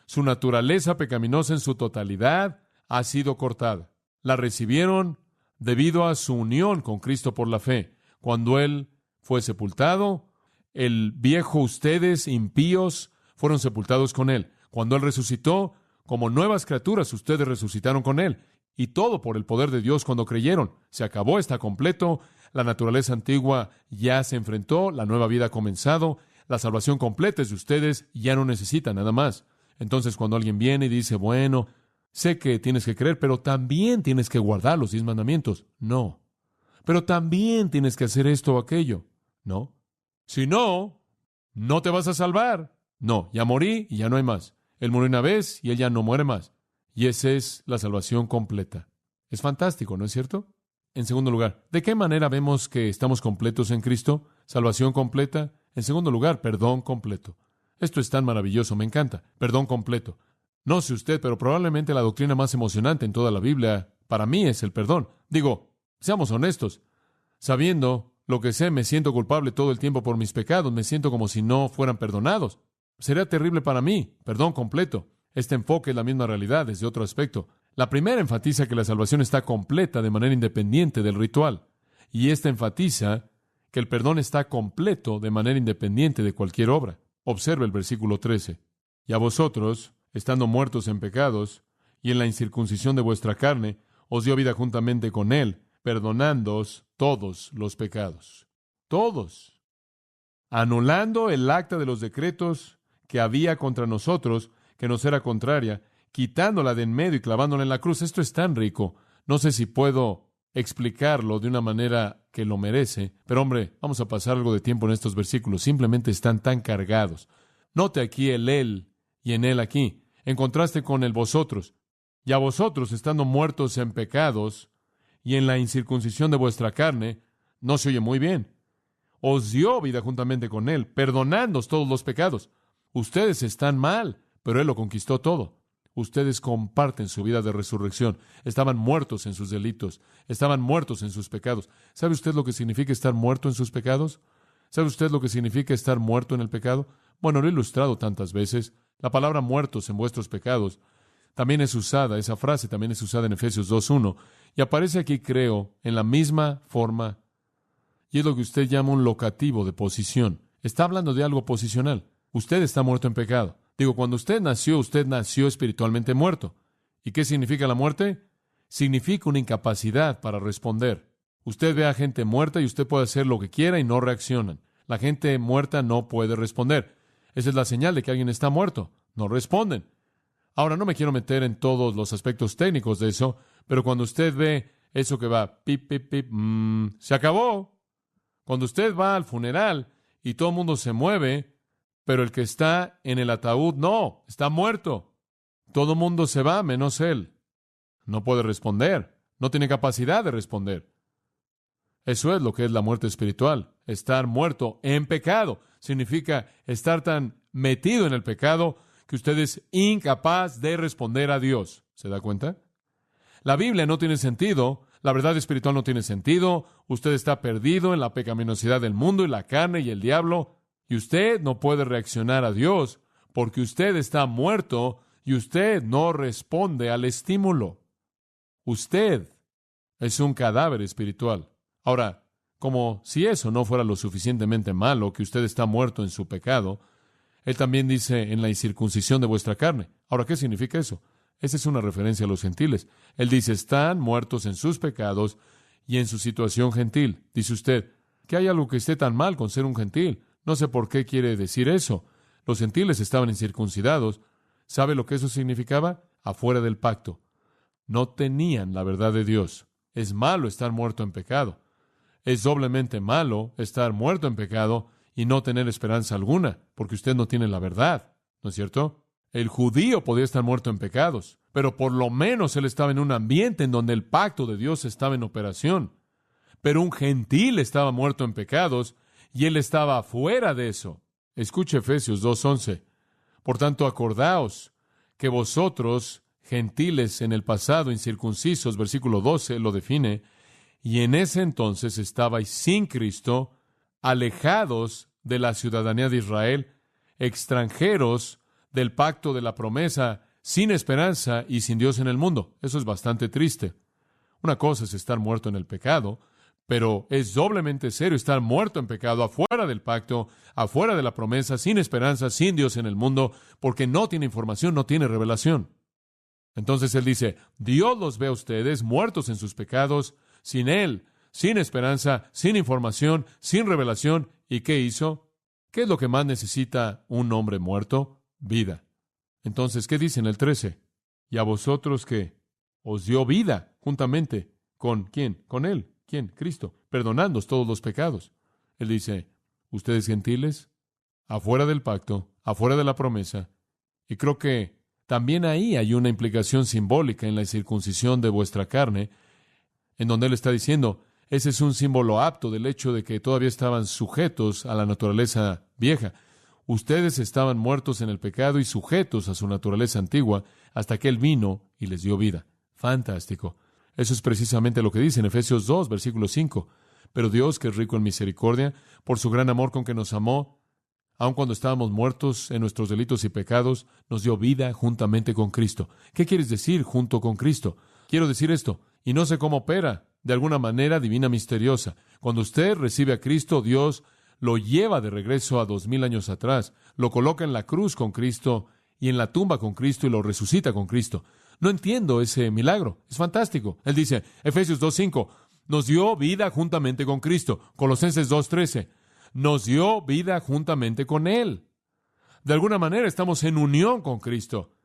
Su naturaleza pecaminosa en su totalidad ha sido cortada. La recibieron debido a su unión con Cristo por la fe. Cuando Él fue sepultado, el viejo ustedes impíos fueron sepultados con Él. Cuando Él resucitó, como nuevas criaturas, ustedes resucitaron con Él. Y todo por el poder de Dios cuando creyeron. Se acabó, está completo. La naturaleza antigua ya se enfrentó. La nueva vida ha comenzado. La salvación completa es de ustedes y ya no necesitan nada más. Entonces, cuando alguien viene y dice, bueno, sé que tienes que creer, pero también tienes que guardar los 10 mandamientos. No. Pero también tienes que hacer esto o aquello. No. Si no, no te vas a salvar. No, ya morí y ya no hay más. Él murió una vez y Él ya no muere más. Y esa es la salvación completa. Es fantástico, ¿no es cierto? En segundo lugar, ¿de qué manera vemos que estamos completos en Cristo? Salvación completa. En segundo lugar, perdón completo. Esto es tan maravilloso, me encanta. Perdón completo. No sé usted, pero probablemente la doctrina más emocionante en toda la Biblia para mí es el perdón. Digo, seamos honestos, sabiendo lo que sé, me siento culpable todo el tiempo por mis pecados, me siento como si no fueran perdonados. Sería terrible para mí, perdón completo. Este enfoque es la misma realidad desde otro aspecto. La primera enfatiza que la salvación está completa de manera independiente del ritual, y esta enfatiza que el perdón está completo de manera independiente de cualquier obra. Observe el versículo 13. Y a vosotros, estando muertos en pecados, y en la incircuncisión de vuestra carne, os dio vida juntamente con él, perdonándoos todos los pecados. Todos. Anulando el acta de los decretos que había contra nosotros, que nos era contraria, quitándola de en medio y clavándola en la cruz. Esto es tan rico. No sé si puedo explicarlo de una manera que lo merece, pero hombre, vamos a pasar algo de tiempo en estos versículos. Simplemente están tan cargados. Note aquí el él y en él aquí, en contraste con el vosotros. Y a vosotros, estando muertos en pecados y en la incircuncisión de vuestra carne, no se oye muy bien. Os dio vida juntamente con él, perdonándoos todos los pecados. Ustedes están mal, pero él lo conquistó todo. Ustedes comparten su vida de resurrección. Estaban muertos en sus delitos. Estaban muertos en sus pecados. ¿Sabe usted lo que significa estar muerto en sus pecados? ¿Sabe usted lo que significa estar muerto en el pecado? Bueno, lo he ilustrado tantas veces. La palabra muertos en vuestros pecados también es usada, esa frase también es usada en Efesios 2:1, y aparece aquí, creo, en la misma forma, y es lo que usted llama un locativo de posición. Está hablando de algo posicional. Usted está muerto en pecado. Digo, cuando usted nació espiritualmente muerto. ¿Y qué significa la muerte? Significa una incapacidad para responder. Usted ve a gente muerta y usted puede hacer lo que quiera y no reaccionan. La gente muerta no puede responder. Esa es la señal de que alguien está muerto. No responden. Ahora, no me quiero meter en todos los aspectos técnicos de eso, pero cuando usted ve eso que va, pip, pip, pip, se acabó. Cuando usted va al funeral y todo el mundo se mueve, pero el que está en el ataúd no, está muerto. Todo el mundo se va, menos él. No puede responder, no tiene capacidad de responder. Eso es lo que es la muerte espiritual. Estar muerto en pecado significa estar tan metido en el pecado que usted es incapaz de responder a Dios. ¿Se da cuenta? La Biblia no tiene sentido, la verdad espiritual no tiene sentido, usted está perdido en la pecaminosidad del mundo y la carne y el diablo, y usted no puede reaccionar a Dios porque usted está muerto y usted no responde al estímulo. Usted es un cadáver espiritual. Ahora, como si eso no fuera lo suficientemente malo, que usted está muerto en su pecado, Él también dice en la incircuncisión de vuestra carne. Ahora, ¿qué significa eso? Esa es una referencia a los gentiles. Él dice, están muertos en sus pecados y en su situación gentil. Dice usted, que hay algo que esté tan mal con ser un gentil. No sé por qué quiere decir eso. Los gentiles estaban incircuncidados. ¿Sabe lo que eso significaba? Afuera del pacto. No tenían la verdad de Dios. Es malo estar muerto en pecado. Es doblemente malo estar muerto en pecado y no tener esperanza alguna, porque usted no tiene la verdad, ¿no es cierto? El judío podía estar muerto en pecados, pero por lo menos él estaba en un ambiente en donde el pacto de Dios estaba en operación. Pero un gentil estaba muerto en pecados y él estaba fuera de eso. Escuche Efesios 2:11. Por tanto, acordaos que vosotros, gentiles en el pasado, incircuncisos, versículo 12 lo define, y en ese entonces estabais sin Cristo, alejados de la ciudadanía de Israel, extranjeros del pacto de la promesa, sin esperanza y sin Dios en el mundo. Eso es bastante triste. Una cosa es estar muerto en el pecado, pero es doblemente serio estar muerto en pecado, afuera del pacto, afuera de la promesa, sin esperanza, sin Dios en el mundo, porque no tiene información, no tiene revelación. Entonces Él dice, Dios los ve a ustedes muertos en sus pecados, sin Él, sin esperanza, sin información, sin revelación. ¿Y qué hizo? ¿Qué es lo que más necesita un hombre muerto? Vida. Entonces, ¿qué dice en el 13? ¿Y a vosotros qué? Os dio vida juntamente. ¿Con quién? Con Él. ¿Quién? Cristo. Perdonándoos todos los pecados. Él dice, ustedes gentiles, afuera del pacto, afuera de la promesa. Y creo que también ahí hay una implicación simbólica en la circuncisión de vuestra carne, en donde Él está diciendo, ese es un símbolo apto del hecho de que todavía estaban sujetos a la naturaleza vieja. Ustedes estaban muertos en el pecado y sujetos a su naturaleza antigua hasta que Él vino y les dio vida. Fantástico. Eso es precisamente lo que dice en Efesios 2, versículo 5. Pero Dios, que es rico en misericordia, por su gran amor con que nos amó, aun cuando estábamos muertos en nuestros delitos y pecados, nos dio vida juntamente con Cristo. ¿Qué quieres decir junto con Cristo? Quiero decir esto, y no sé cómo opera, de alguna manera divina misteriosa. Cuando usted recibe a Cristo, Dios lo lleva de regreso a 2000 años atrás, lo coloca en la cruz con Cristo y en la tumba con Cristo y lo resucita con Cristo. No entiendo ese milagro. Es fantástico. Él dice, Efesios 2:5, nos dio vida juntamente con Cristo. Colosenses 2:13, nos dio vida juntamente con Él. De alguna manera estamos en unión con Cristo.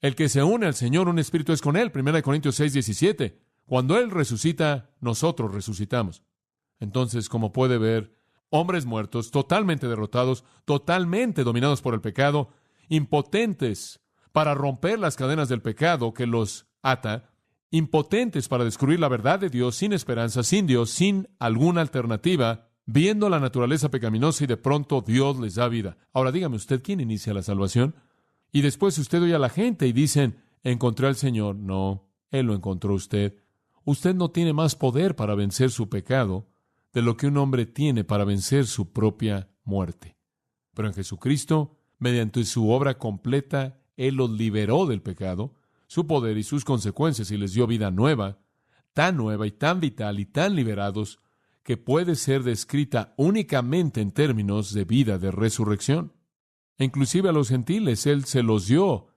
El que se une al Señor, un espíritu es con Él. 1 Corintios 6:17. Cuando Él resucita, nosotros resucitamos. Entonces, como puede ver, hombres muertos, totalmente derrotados, totalmente dominados por el pecado, impotentes para romper las cadenas del pecado que los ata, impotentes para descubrir la verdad de Dios, sin esperanza, sin Dios, sin alguna alternativa, viendo la naturaleza pecaminosa y de pronto Dios les da vida. Ahora dígame usted, ¿quién inicia la salvación? Y después usted oye a la gente y dicen, encontré al Señor. No, Él lo encontró usted. Usted no tiene más poder para vencer su pecado de lo que un hombre tiene para vencer su propia muerte. Pero en Jesucristo, mediante su obra completa, Él los liberó del pecado, su poder y sus consecuencias y les dio vida nueva y tan vital y tan liberados que puede ser descrita únicamente en términos de vida de resurrección. E inclusive a los gentiles Él se los dio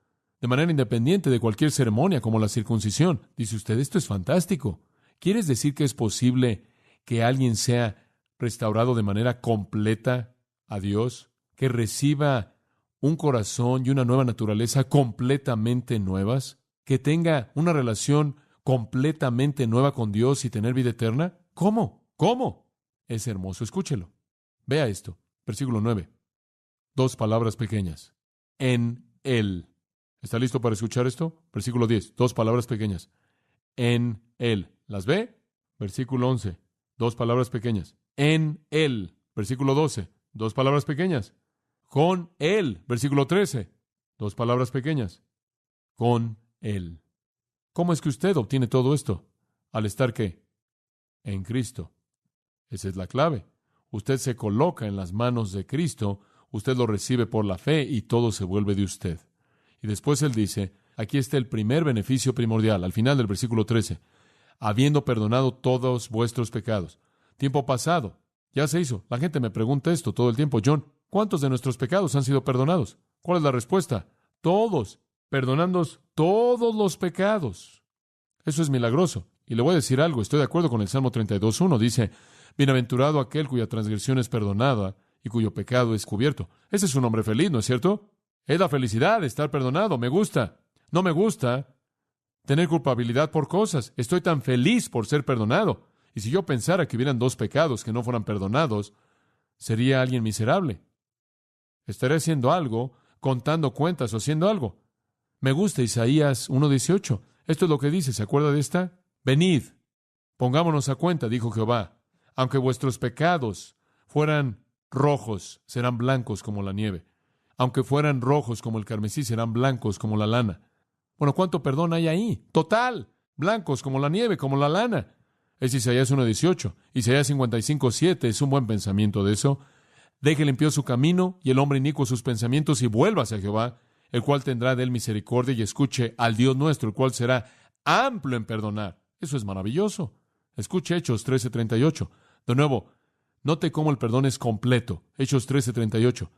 de manera independiente de cualquier ceremonia como la circuncisión. Dice usted, esto es fantástico. ¿Quieres decir que es posible que alguien sea restaurado de manera completa a Dios? Que reciba un corazón y una nueva naturaleza completamente nuevas, que tenga una relación completamente nueva con Dios y tener vida eterna. ¿Cómo? ¿Cómo? Es hermoso, escúchelo. Vea esto, versículo 9. 2 palabras pequeñas. En Él. ¿Está listo para escuchar esto? Versículo 10, 2 palabras pequeñas. En Él. ¿Las ve? Versículo 11, 2 palabras pequeñas. En Él. Versículo 12, 2 palabras pequeñas. Con Él. Versículo 13, 2 palabras pequeñas. Con Él. ¿Cómo es que usted obtiene todo esto? Al estar, ¿qué? En Cristo. Esa es la clave. Usted se coloca en las manos de Cristo, usted lo recibe por la fe y todo se vuelve de usted. Y después Él dice, aquí está el primer beneficio primordial, al final del versículo 13, habiendo perdonado todos vuestros pecados. Tiempo pasado, ya se hizo. La gente me pregunta esto todo el tiempo, John, ¿cuántos de nuestros pecados han sido perdonados? ¿Cuál es la respuesta? Todos, perdonándoos todos los pecados. Eso es milagroso. Y le voy a decir algo, estoy de acuerdo con el Salmo 32:1, dice, bienaventurado aquel cuya transgresión es perdonada y cuyo pecado es cubierto. Ese es un hombre feliz, ¿no es cierto? Es la felicidad de estar perdonado. Me gusta. No me gusta tener culpabilidad por cosas. Estoy tan feliz por ser perdonado. Y si yo pensara que hubieran 2 pecados que no fueran perdonados, sería alguien miserable. Estaré haciendo algo, contando cuentas o haciendo algo. Me gusta Isaías 1:18. Esto es lo que dice. ¿Se acuerda de esta? Venid, pongámonos a cuenta, dijo Jehová. Aunque vuestros pecados fueran rojos, serán blancos como la nieve. Aunque fueran rojos como el carmesí, serán blancos como la lana. Bueno, ¿cuánto perdón hay ahí? Total, blancos como la nieve, como la lana. Es Isaías 1:18. Isaías 55:7 es un buen pensamiento de eso. Deje limpio su camino y el hombre inicuo sus pensamientos y vuélvase a Jehová, el cual tendrá de él misericordia y escuche al Dios nuestro, el cual será amplio en perdonar. Eso es maravilloso. Escuche Hechos 13:38. De nuevo, note cómo el perdón es completo. Hechos 13:38.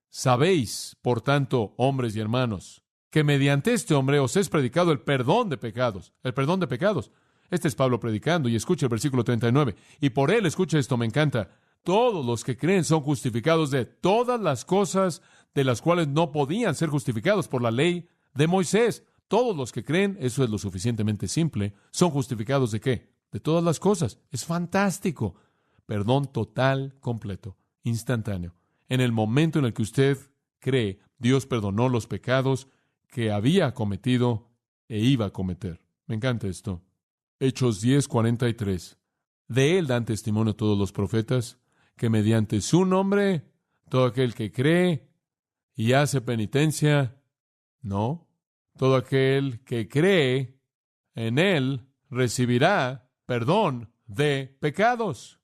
Sabéis, por tanto, hombres y hermanos, que mediante este hombre os es predicado el perdón de pecados. El perdón de pecados. Este es Pablo predicando, y escucha el versículo 39. Y por él, escucha esto, me encanta. Todos los que creen son justificados de todas las cosas de las cuales no podían ser justificados por la ley de Moisés. Todos los que creen, eso es lo suficientemente simple, son justificados ¿de qué? De todas las cosas. Es fantástico. Perdón total, completo, instantáneo. En el momento en el que usted cree, Dios perdonó los pecados que había cometido e iba a cometer. Me encanta esto. Hechos 10:43. De él dan testimonio todos los profetas, que mediante su nombre, todo aquel que cree y hace penitencia, no, todo aquel que cree en él recibirá perdón de pecados.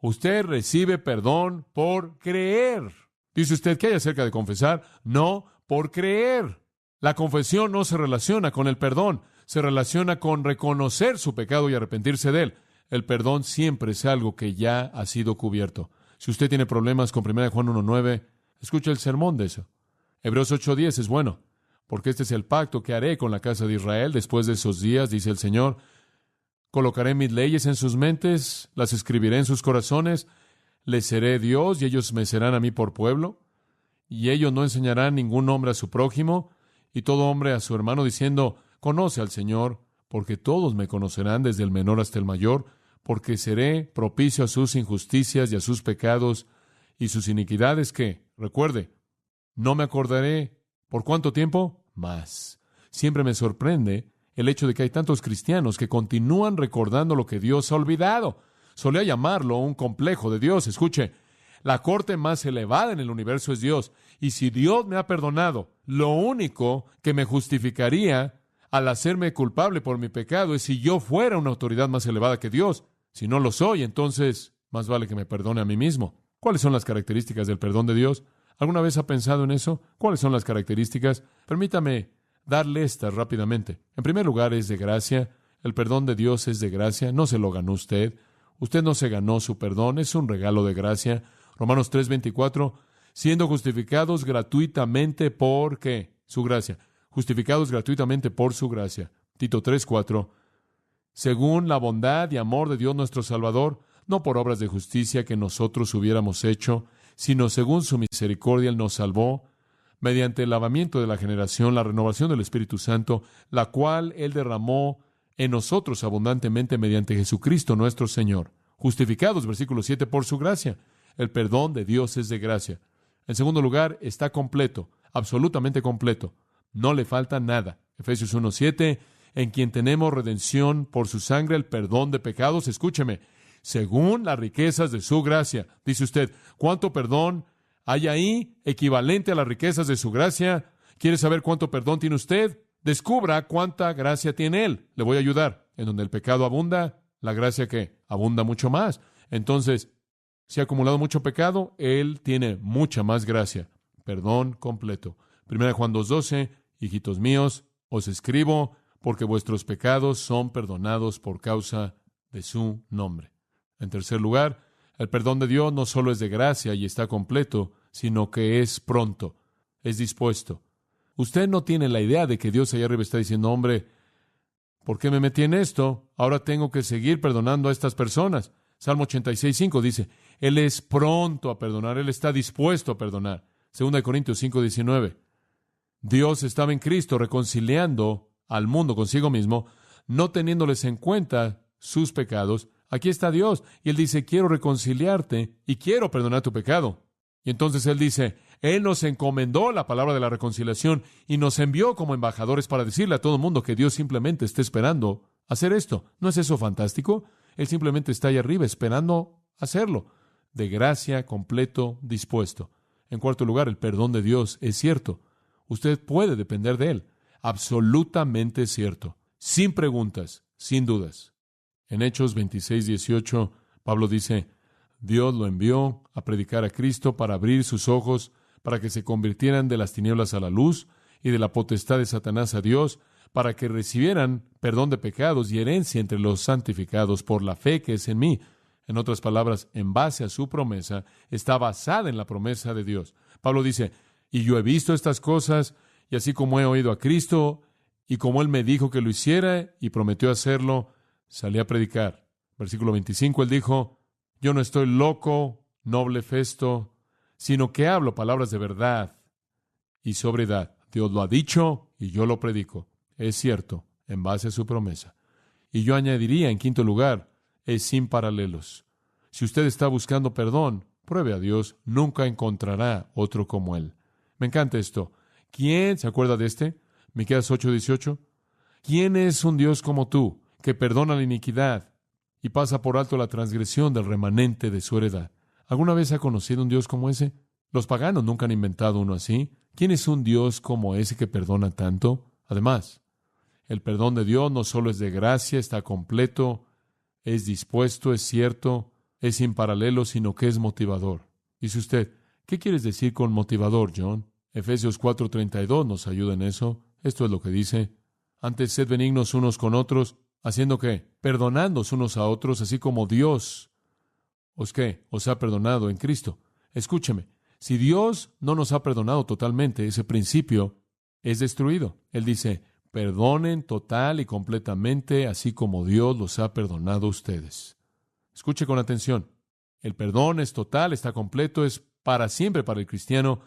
Usted recibe perdón por creer. Dice usted, ¿qué hay acerca de confesar? No, por creer. La confesión no se relaciona con el perdón, se relaciona con reconocer su pecado y arrepentirse de él. El perdón siempre es algo que ya ha sido cubierto. Si usted tiene problemas con 1 Juan 1:9, escuche el sermón de eso. Hebreos 8:10 es bueno, porque este es el pacto que haré con la casa de Israel después de esos días, dice el Señor. Colocaré mis leyes en sus mentes, las escribiré en sus corazones, les seré Dios y ellos me serán a mí por pueblo. Y ellos no enseñarán ningún hombre a su prójimo y todo hombre a su hermano, diciendo, conoce al Señor, porque todos me conocerán desde el menor hasta el mayor, porque seré propicio a sus injusticias y a sus pecados y sus iniquidades que, recuerde, no me acordaré. ¿Por cuánto tiempo? Más. Siempre me sorprende el hecho de que hay tantos cristianos que continúan recordando lo que Dios ha olvidado. Solía llamarlo un complejo de Dios. Escuche, la corte más elevada en el universo es Dios. Y si Dios me ha perdonado, lo único que me justificaría al hacerme culpable por mi pecado es si yo fuera una autoridad más elevada que Dios. Si no lo soy, entonces más vale que me perdone a mí mismo. ¿Cuáles son las características del perdón de Dios? ¿Alguna vez ha pensado en eso? ¿Cuáles son las características? Permítame darle estas rápidamente. En primer lugar, es de gracia. El perdón de Dios es de gracia. No se lo ganó usted. Usted no se ganó su perdón. Es un regalo de gracia. Romanos 3:24, siendo justificados gratuitamente por ¿qué? Su gracia. Justificados gratuitamente por su gracia. Tito 3:4, según la bondad y amor de Dios nuestro Salvador, no por obras de justicia que nosotros hubiéramos hecho, sino según su misericordia Él nos salvó, mediante el lavamiento de la generación, la renovación del Espíritu Santo, la cual Él derramó en nosotros abundantemente mediante Jesucristo nuestro Señor. Justificados, versículo 7, por su gracia. El perdón de Dios es de gracia. En segundo lugar, está completo, absolutamente completo. No le falta nada. Efesios 1:7, en quien tenemos redención por su sangre, el perdón de pecados. Escúcheme, según las riquezas de su gracia. Dice usted, ¿cuánto perdón hay ahí equivalente a las riquezas de su gracia? ¿Quiere saber cuánto perdón tiene usted? Descubra cuánta gracia tiene Él. Le voy a ayudar. En donde el pecado abunda, la gracia que abunda mucho más. Entonces, si ha acumulado mucho pecado, Él tiene mucha más gracia. Perdón completo. 1 Juan 2:12, hijitos míos, os escribo porque vuestros pecados son perdonados por causa de su nombre. En tercer lugar, el perdón de Dios no solo es de gracia y está completo, sino que es pronto, es dispuesto. Usted no tiene la idea de que Dios allá arriba está diciendo, hombre, ¿por qué me metí en esto? Ahora tengo que seguir perdonando a estas personas. Salmo 86:5 dice, Él es pronto a perdonar, Él está dispuesto a perdonar. 2 Corintios 5:19, Dios estaba en Cristo reconciliando al mundo consigo mismo, no teniéndoles en cuenta sus pecados. Aquí está Dios, y Él dice, quiero reconciliarte y quiero perdonar tu pecado. Y entonces Él dice, Él nos encomendó la palabra de la reconciliación y nos envió como embajadores para decirle a todo el mundo que Dios simplemente está esperando hacer esto. ¿No es eso fantástico? Él simplemente está ahí arriba esperando hacerlo. De gracia, completo, dispuesto. En cuarto lugar, el perdón de Dios es cierto. Usted puede depender de Él. Absolutamente cierto. Sin preguntas, sin dudas. En Hechos 26:18, Pablo dice, Dios lo envió a predicar a Cristo para abrir sus ojos, para que se convirtieran de las tinieblas a la luz y de la potestad de Satanás a Dios, para que recibieran perdón de pecados y herencia entre los santificados por la fe que es en mí. En otras palabras, en base a su promesa, está basada en la promesa de Dios. Pablo dice, y yo he visto estas cosas, y así como he oído a Cristo, y como Él me dijo que lo hiciera, y prometió hacerlo, salí a predicar. Versículo 25, Él dijo, yo no estoy loco, noble Festo, sino que hablo palabras de verdad y sobriedad. Dios lo ha dicho, y yo lo predico. Es cierto, en base a su promesa. Y yo añadiría, en quinto lugar, es sin paralelos. Si usted está buscando perdón, pruebe a Dios, nunca encontrará otro como Él. Me encanta esto. ¿Quién se acuerda de este? Miqueas 8:18. ¿Quién es un Dios como tú, que perdona la iniquidad y pasa por alto la transgresión del remanente de su heredad? ¿Alguna vez ha conocido un Dios como ese? Los paganos nunca han inventado uno así. ¿Quién es un Dios como ese que perdona tanto? Además, el perdón de Dios no solo es de gracia, está completo, es dispuesto, es cierto, es sin paralelo, sino que es motivador. Dice usted, ¿qué quieres decir con motivador, John? Efesios 4:32 nos ayuda en eso. Esto es lo que dice. Antes sed benignos unos con otros, ¿haciendo qué? Perdonándoos unos a otros, así como Dios os ha perdonado en Cristo. Escúcheme, si Dios no nos ha perdonado totalmente, ese principio es destruido. Él dice, perdonen total y completamente, así como Dios los ha perdonado a ustedes. Escuche con atención. El perdón es total, está completo, es para siempre para el cristiano.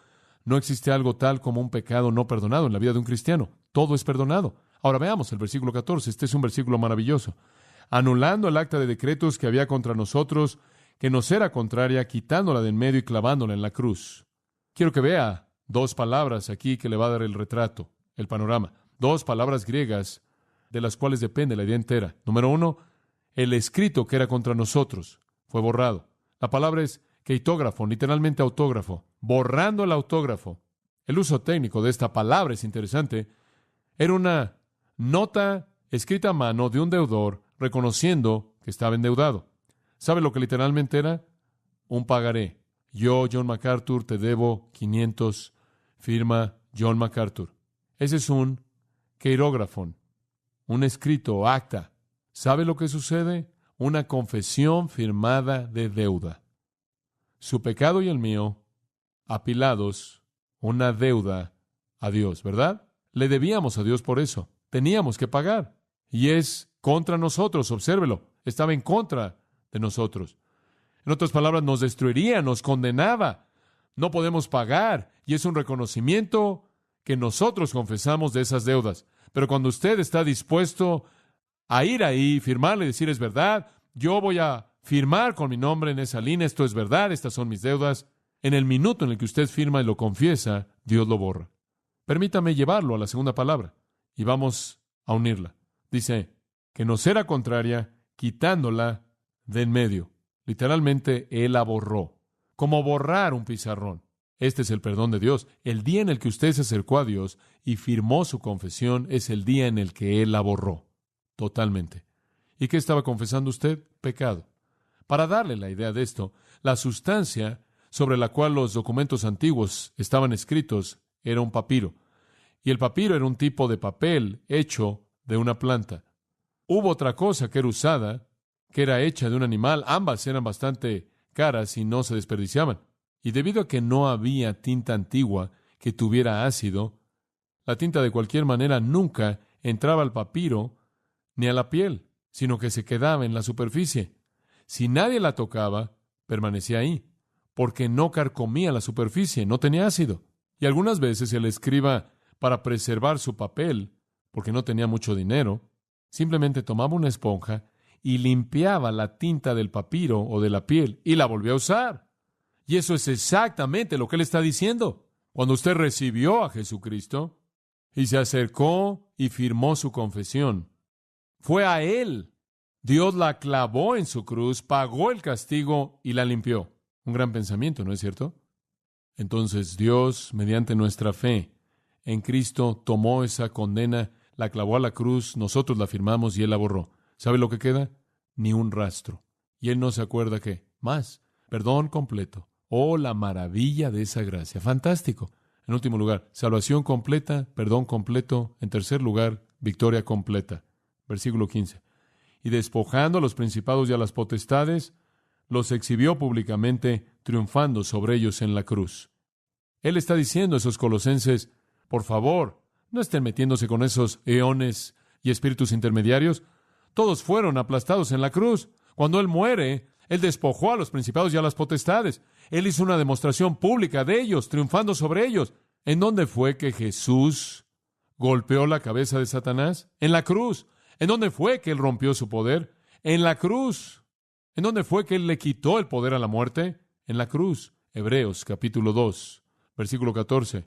No existe algo tal como un pecado no perdonado en la vida de un cristiano. Todo es perdonado. Ahora veamos el versículo 14. Este es un versículo maravilloso. Anulando el acta de decretos que había contra nosotros, que nos era contraria, quitándola de en medio y clavándola en la cruz. Quiero que vea dos palabras aquí que le va a dar el retrato, el panorama. Dos palabras griegas de las cuales depende la idea entera. Número uno, el escrito que era contra nosotros fue borrado. La palabra es keitógrafo, literalmente autógrafo, borrando el autógrafo. El uso técnico de esta palabra es interesante. Era una nota escrita a mano de un deudor reconociendo que estaba endeudado. ¿Sabe lo que literalmente era? Un pagaré. Yo, John MacArthur, te debo 500, firma John MacArthur. Ese es un keirógrafon, un escrito, acta. ¿Sabe lo que sucede? Una confesión firmada de deuda. Su pecado y el mío, apilados, una deuda a Dios, ¿verdad? Le debíamos a Dios por eso. Teníamos que pagar. Y es contra nosotros, obsérvelo. Estaba en contra de nosotros. En otras palabras, nos destruiría, nos condenaba. No podemos pagar. Y es un reconocimiento que nosotros confesamos de esas deudas. Pero cuando usted está dispuesto a ir ahí, firmarle y decir, es verdad, yo voy a firmar con mi nombre en esa línea, esto es verdad, estas son mis deudas. En el minuto en el que usted firma y lo confiesa, Dios lo borra. Permítame llevarlo a la segunda palabra y vamos a unirla. Dice, que nos era contraria, quitándola de en medio. Literalmente, Él la borró. Como borrar un pizarrón. Este es el perdón de Dios. El día en el que usted se acercó a Dios y firmó su confesión es el día en el que Él la borró. Totalmente. ¿Y qué estaba confesando usted? Pecado. Para darle la idea de esto, la sustancia sobre la cual los documentos antiguos estaban escritos era un papiro. Y el papiro era un tipo de papel hecho de una planta. Hubo otra cosa que era usada, que era hecha de un animal. Ambas eran bastante caras y no se desperdiciaban. Y debido a que no había tinta antigua que tuviera ácido, la tinta de cualquier manera nunca entraba al papiro ni a la piel, sino que se quedaba en la superficie. Si nadie la tocaba, permanecía ahí, porque no carcomía la superficie, no tenía ácido. Y algunas veces el escriba, para preservar su papel, porque no tenía mucho dinero, simplemente tomaba una esponja y limpiaba la tinta del papiro o de la piel y la volvía a usar. Y eso es exactamente lo que él está diciendo. Cuando usted recibió a Jesucristo y se acercó y firmó su confesión, fue a Él. Dios la clavó en su cruz, pagó el castigo y la limpió. Un gran pensamiento, ¿no es cierto? Entonces Dios, mediante nuestra fe en Cristo, tomó esa condena, la clavó a la cruz, nosotros la firmamos y Él la borró. ¿Sabe lo que queda? Ni un rastro. Y Él no se acuerda qué. Más, perdón completo. Oh, la maravilla de esa gracia. Fantástico. En último lugar, salvación completa, perdón completo. En tercer lugar, victoria completa. Versículo 15. Y despojando a los principados y a las potestades, los exhibió públicamente, triunfando sobre ellos en la cruz. Él está diciendo a esos colosenses, por favor, no estén metiéndose con esos eones y espíritus intermediarios. Todos fueron aplastados en la cruz. Cuando Él muere, Él despojó a los principados y a las potestades. Él hizo una demostración pública de ellos, triunfando sobre ellos. ¿En dónde fue que Jesús golpeó la cabeza de Satanás? En la cruz. ¿En dónde fue que Él rompió su poder? En la cruz. ¿En dónde fue que Él le quitó el poder a la muerte? En la cruz. Hebreos capítulo 2, versículo 14.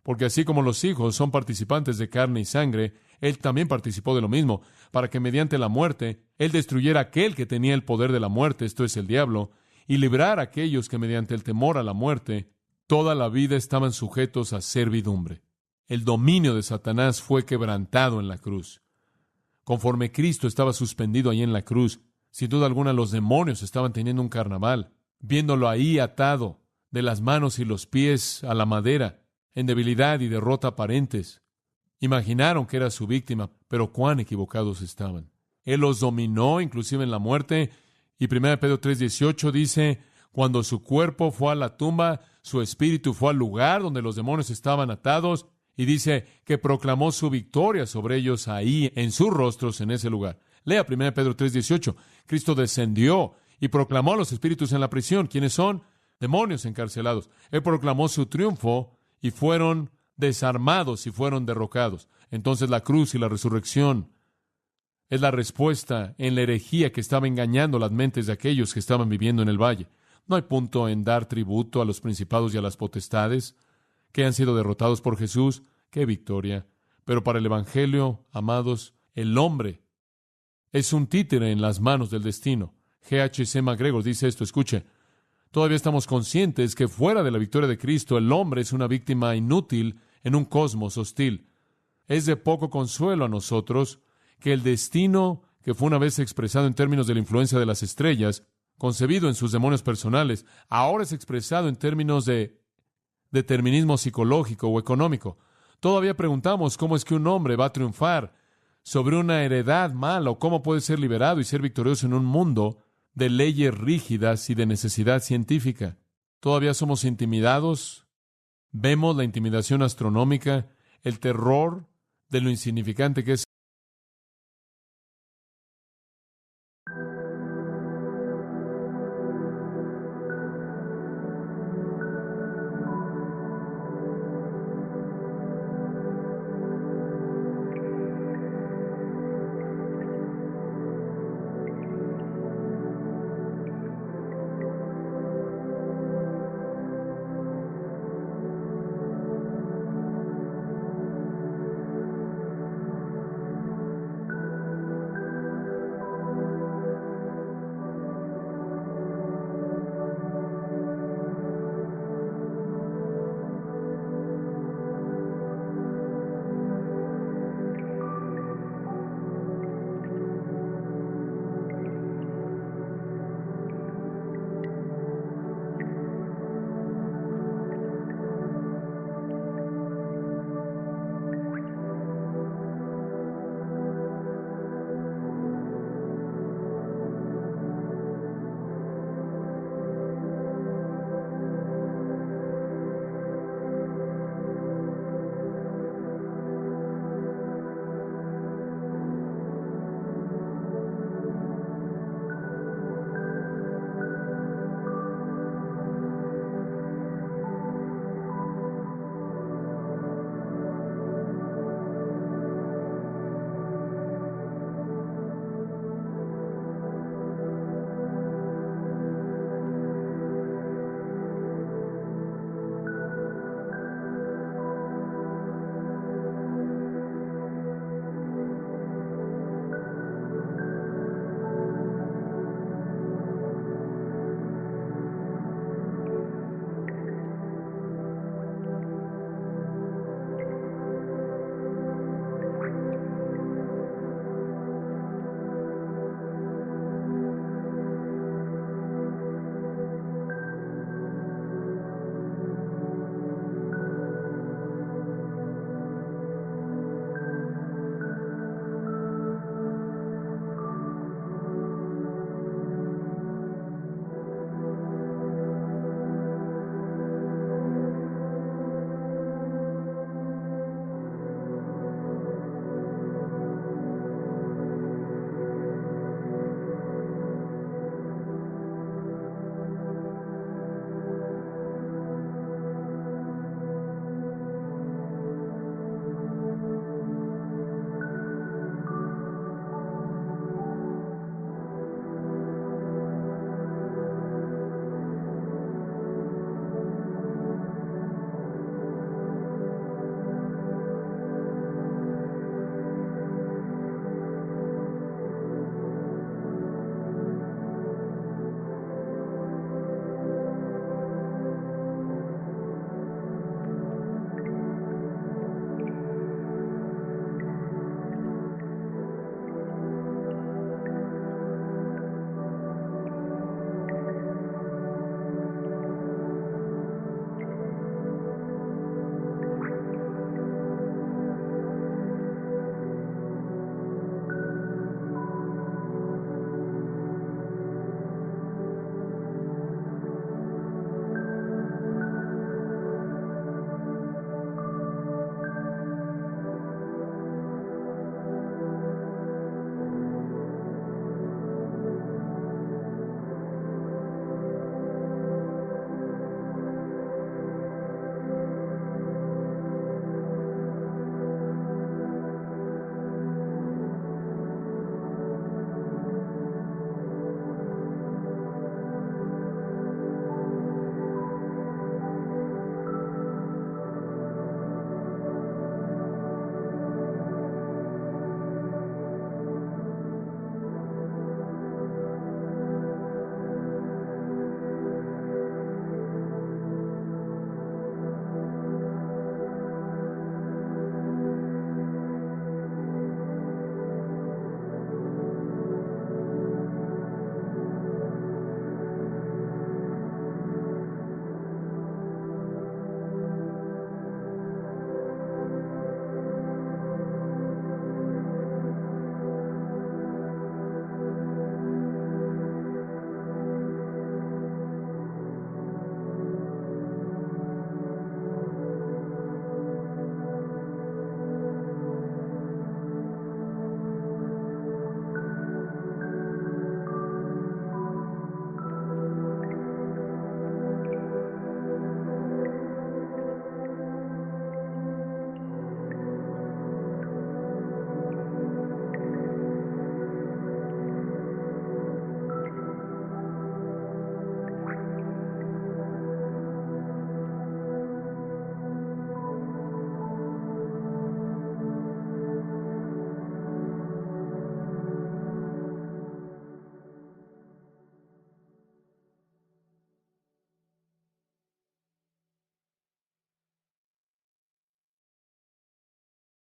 Porque así como los hijos son participantes de carne y sangre, Él también participó de lo mismo, para que mediante la muerte Él destruyera a aquel que tenía el poder de la muerte, esto es el diablo, y librar a aquellos que mediante el temor a la muerte toda la vida estaban sujetos a servidumbre. El dominio de Satanás fue quebrantado en la cruz. Conforme Cristo estaba suspendido ahí en la cruz, Sin duda alguna, los demonios estaban teniendo un carnaval, viéndolo ahí atado de las manos y los pies a la madera, en debilidad y derrota aparentes. Imaginaron que era su víctima, pero cuán equivocados estaban. Él los dominó, inclusive en la muerte, y 1 Pedro 3:18 dice, cuando su cuerpo fue a la tumba, su espíritu fue al lugar donde los demonios estaban atados, y dice que proclamó su victoria sobre ellos ahí, en sus rostros, en ese lugar. Lea 1 Pedro 3:18. Cristo descendió y proclamó a los espíritus en la prisión. ¿Quiénes son? Demonios encarcelados. Él proclamó su triunfo y fueron desarmados y fueron derrocados. Entonces la cruz y la resurrección es la respuesta en la herejía que estaba engañando las mentes de aquellos que estaban viviendo en el valle. No hay punto en dar tributo a los principados y a las potestades que han sido derrotados por Jesús. ¡Qué victoria! Pero para el Evangelio, amados, el hombre es un títere en las manos del destino. G.H.C. McGregor dice esto, escuche, todavía estamos conscientes que fuera de la victoria de Cristo, el hombre es una víctima inútil en un cosmos hostil. Es de poco consuelo a nosotros que el destino que fue una vez expresado en términos de la influencia de las estrellas, concebido en sus demonios personales, ahora es expresado en términos de determinismo psicológico o económico. Todavía preguntamos cómo es que un hombre va a triunfar sobre una heredad mala o cómo puede ser liberado y ser victorioso en un mundo de leyes rígidas y de necesidad científica. Todavía somos intimidados. Vemos la intimidación astronómica, el terror de lo insignificante que es